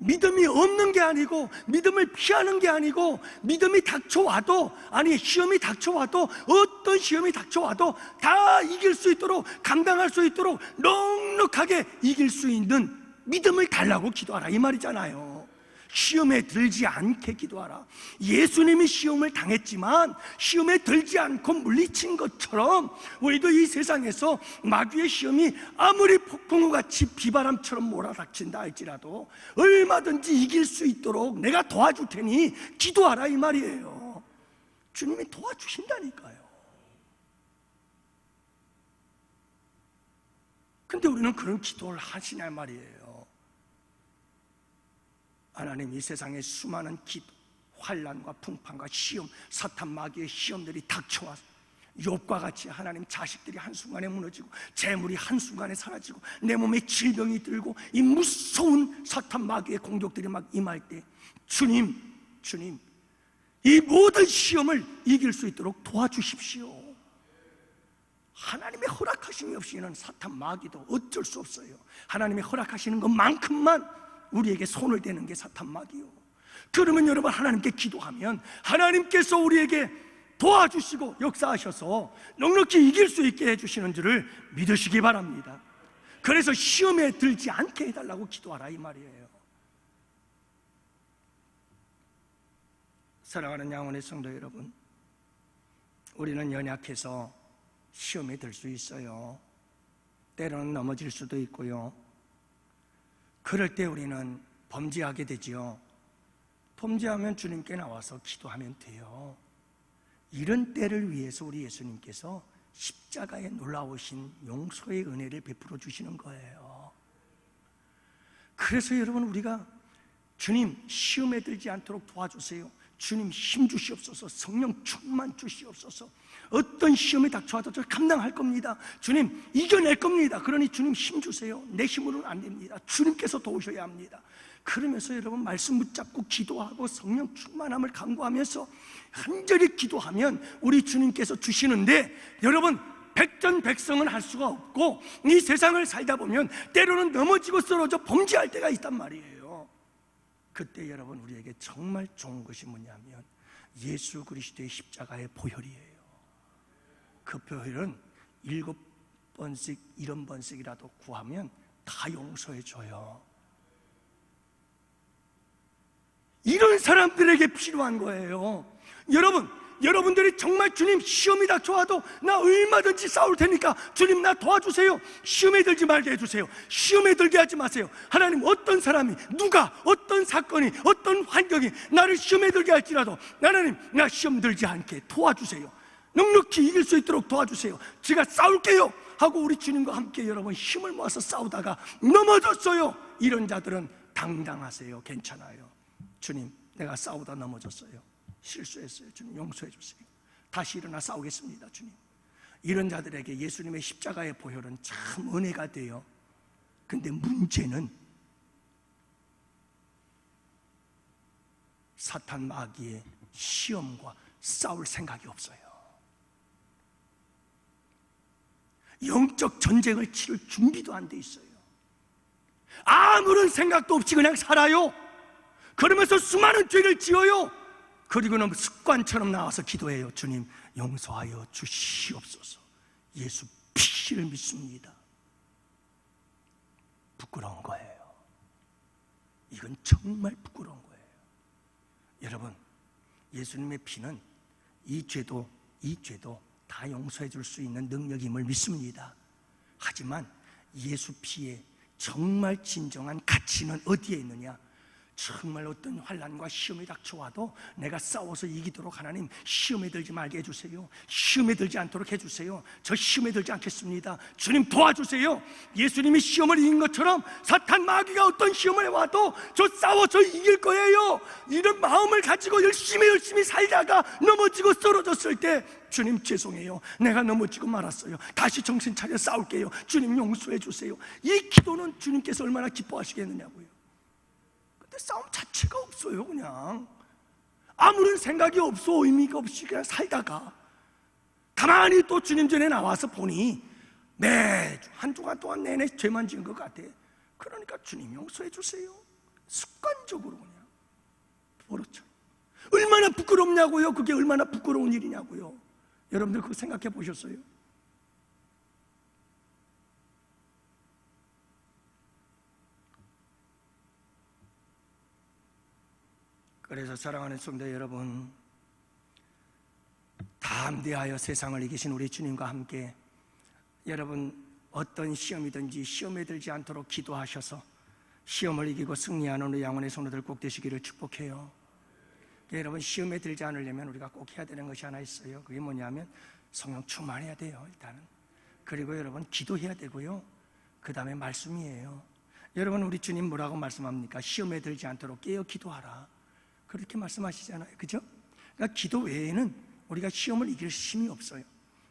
믿음이 없는 게 아니고, 믿음을 피하는 게 아니고, 믿음이 닥쳐와도, 아니 시험이 닥쳐와도, 어떤 시험이 닥쳐와도 다 이길 수 있도록, 감당할 수 있도록 넉넉하게 이길 수 있는 믿음을 달라고 기도하라 이 말이잖아요. 시험에 들지 않게 기도하라. 예수님이 시험을 당했지만 시험에 들지 않고 물리친 것처럼 우리도 이 세상에서 마귀의 시험이 아무리 폭풍우같이 비바람처럼 몰아닥친다 할지라도 얼마든지 이길 수 있도록 내가 도와줄 테니 기도하라 이 말이에요. 주님이 도와주신다니까요. 근데 우리는 그런 기도를 하시냐 말이에요. 하나님, 이 세상에 수많은 기도, 환난과 풍파과 시험, 사탄 마귀의 시험들이 닥쳐와서 욥과 같이 하나님, 자식들이 한순간에 무너지고 재물이 한순간에 사라지고 내 몸에 질병이 들고 이 무서운 사탄 마귀의 공격들이 막 임할 때 주님, 이 모든 시험을 이길 수 있도록 도와주십시오. 하나님의 허락하심이 없이는 사탄 마귀도 어쩔 수 없어요. 하나님의 허락하시는 것만큼만 우리에게 손을 대는 게 사탄 마귀요. 그러면 여러분, 하나님께 기도하면 하나님께서 우리에게 도와주시고 역사하셔서 넉넉히 이길 수 있게 해주시는 줄을 믿으시기 바랍니다. 그래서 시험에 들지 않게 해달라고 기도하라 이 말이에요. 사랑하는 양원의 성도 여러분, 우리는 연약해서 시험에 들 수 있어요. 때로는 넘어질 수도 있고요. 그럴 때 우리는 범죄하게 되지요. 범죄하면 주님께 나와서 기도하면 돼요. 이런 때를 위해서 우리 예수님께서 십자가에 놀라우신 용서의 은혜를 베풀어 주시는 거예요. 그래서 여러분, 우리가 주님, 시험에 들지 않도록 도와주세요, 주님 힘 주시옵소서. 성령 충만 주시옵소서. 어떤 시험이 닥쳐와도 저 감당할 겁니다. 주님 이겨낼 겁니다. 그러니 주님 힘 주세요. 내 힘으로는 안 됩니다. 주님께서 도우셔야 합니다. 그러면서 여러분 말씀 붙잡고 기도하고 성령 충만함을 간구하면서 간절히 기도하면 우리 주님께서 주시는데, 여러분 백전백승은 할 수가 없고 이 세상을 살다 보면 때로는 넘어지고 쓰러져 범죄할 때가 있단 말이에요. 그때 여러분 우리에게 정말 좋은 것이 뭐냐면 예수 그리스도의 십자가의 보혈이에요. 그 보혈은 7번씩 70번씩이라도 구하면 다 용서해 줘요. 이런 사람들에게 필요한 거예요. 여러분들이 정말 주님 시험이 닥쳐와도 나 얼마든지 싸울 테니까 주님 나 도와주세요. 시험에 들지 말게 해주세요. 시험에 들게 하지 마세요. 하나님 어떤 사람이 누가 어떤 사건이 어떤 환경이 나를 시험에 들게 할지라도 하나님 나 시험 들지 않게 도와주세요. 넉넉히 이길 수 있도록 도와주세요. 제가 싸울게요 하고 우리 주님과 함께 여러분 힘을 모아서 싸우다가 넘어졌어요. 이런 자들은 당당하세요. 괜찮아요. 주님 내가 싸우다 넘어졌어요. 실수했어요. 주님 용서해 주세요. 다시 일어나 싸우겠습니다. 주님. 이런 자들에게 예수님의 십자가의 보혈은 참 은혜가 돼요. 근데 문제는 사탄 마귀의 시험과 싸울 생각이 없어요. 영적 전쟁을 치를 준비도 안 돼 있어요. 아무런 생각도 없이 그냥 살아요. 그러면서 수많은 죄를 지어요. 그리고는 습관처럼 나와서 기도해요. 주님 용서하여 주시옵소서. 예수 피를 믿습니다. 부끄러운 거예요. 이건 정말 부끄러운 거예요. 여러분 예수님의 피는 이 죄도 다 용서해 줄 수 있는 능력임을 믿습니다. 하지만 예수 피의 정말 진정한 가치는 어디에 있느냐? 정말 어떤 환난과 시험이 닥쳐와도 내가 싸워서 이기도록 하나님 시험에 들지 말게 해주세요. 시험에 들지 않도록 해주세요. 저 시험에 들지 않겠습니다. 주님 도와주세요. 예수님이 시험을 이긴 것처럼 사탄 마귀가 어떤 시험을 와도 저 싸워서 이길 거예요. 이런 마음을 가지고 열심히 살다가 넘어지고 쓰러졌을 때 주님 죄송해요. 내가 넘어지고 말았어요. 다시 정신 차려 싸울게요. 주님 용서해 주세요. 이 기도는 주님께서 얼마나 기뻐하시겠느냐고요. 싸움 자체가 없어요. 그냥 아무런 생각이 없어. 의미가 없이 그냥 살다가 가만히 또 주님 전에 나와서 보니 매주 한 주간 동안 내내 죄만 지은 것 같아. 그러니까 주님 용서해 주세요. 습관적으로 그냥 버릇처럼. 얼마나 부끄럽냐고요. 그게 얼마나 부끄러운 일이냐고요. 여러분들 그거 생각해 보셨어요? 그래서 사랑하는 성도 여러분, 담대하여 세상을 이기신 우리 주님과 함께 여러분 어떤 시험이든지 시험에 들지 않도록 기도하셔서 시험을 이기고 승리하는 우리 영혼의 성도들 꼭 되시기를 축복해요. 여러분 시험에 들지 않으려면 우리가 꼭 해야 되는 것이 하나 있어요. 그게 뭐냐면 성령 충만해야 돼요. 일단은. 그리고 여러분 기도해야 되고요. 그 다음에 말씀이에요. 여러분 우리 주님 뭐라고 말씀합니까? 시험에 들지 않도록 깨어 기도하라. 그렇게 말씀하시잖아요. 그죠? 그러니까 기도 외에는 우리가 시험을 이길 힘이 없어요.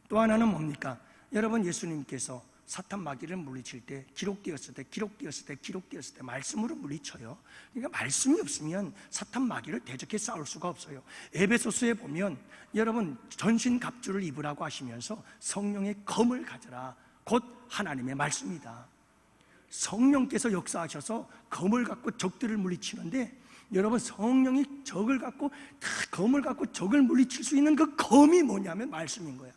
또 하나는 뭡니까? 여러분 예수님께서 사탄 마귀를 물리칠 때 기록되었을 때 말씀으로 물리쳐요. 그러니까 말씀이 없으면 사탄 마귀를 대적해 싸울 수가 없어요. 에베소서에 보면 여러분 전신갑주를 입으라고 하시면서 성령의 검을 가져라. 곧 하나님의 말씀이다. 성령께서 역사하셔서 검을 갖고 적들을 물리치는데 여러분 성령이 검을 갖고 적을 물리칠 수 있는 그 검이 뭐냐면 말씀인 거야.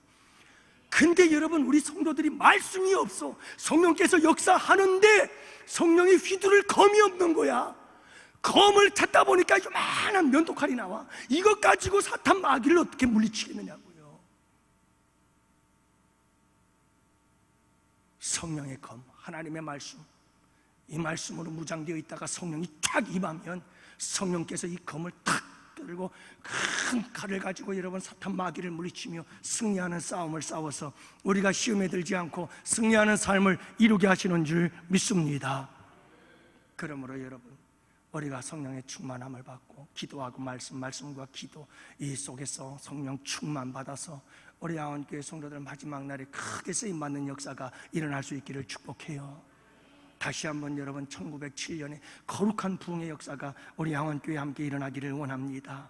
근데 여러분 우리 성도들이 말씀이 없어. 성령께서 역사하는데 성령이 휘두를 검이 없는 거야. 검을 찾다 보니까 요만한 면도칼이 나와. 이것 가지고 사탄 마귀를 어떻게 물리치겠느냐고요. 성령의 검, 하나님의 말씀, 이 말씀으로 무장되어 있다가 성령이 탁 임하면 성령께서 이 검을 탁 들고 큰 칼을 가지고 여러분 사탄 마귀를 물리치며 승리하는 싸움을 싸워서 우리가 시험에 들지 않고 승리하는 삶을 이루게 하시는 줄 믿습니다. 그러므로 여러분 우리가 성령의 충만함을 받고 기도하고 말씀과 기도 이 속에서 성령 충만 받아서 우리 양원교회 성도들 마지막 날에 크게 쓰임받는 역사가 일어날 수 있기를 축복해요. 다시 한번 여러분 1907년에 거룩한 부흥의 역사가 우리 양원교회에 함께 일어나기를 원합니다.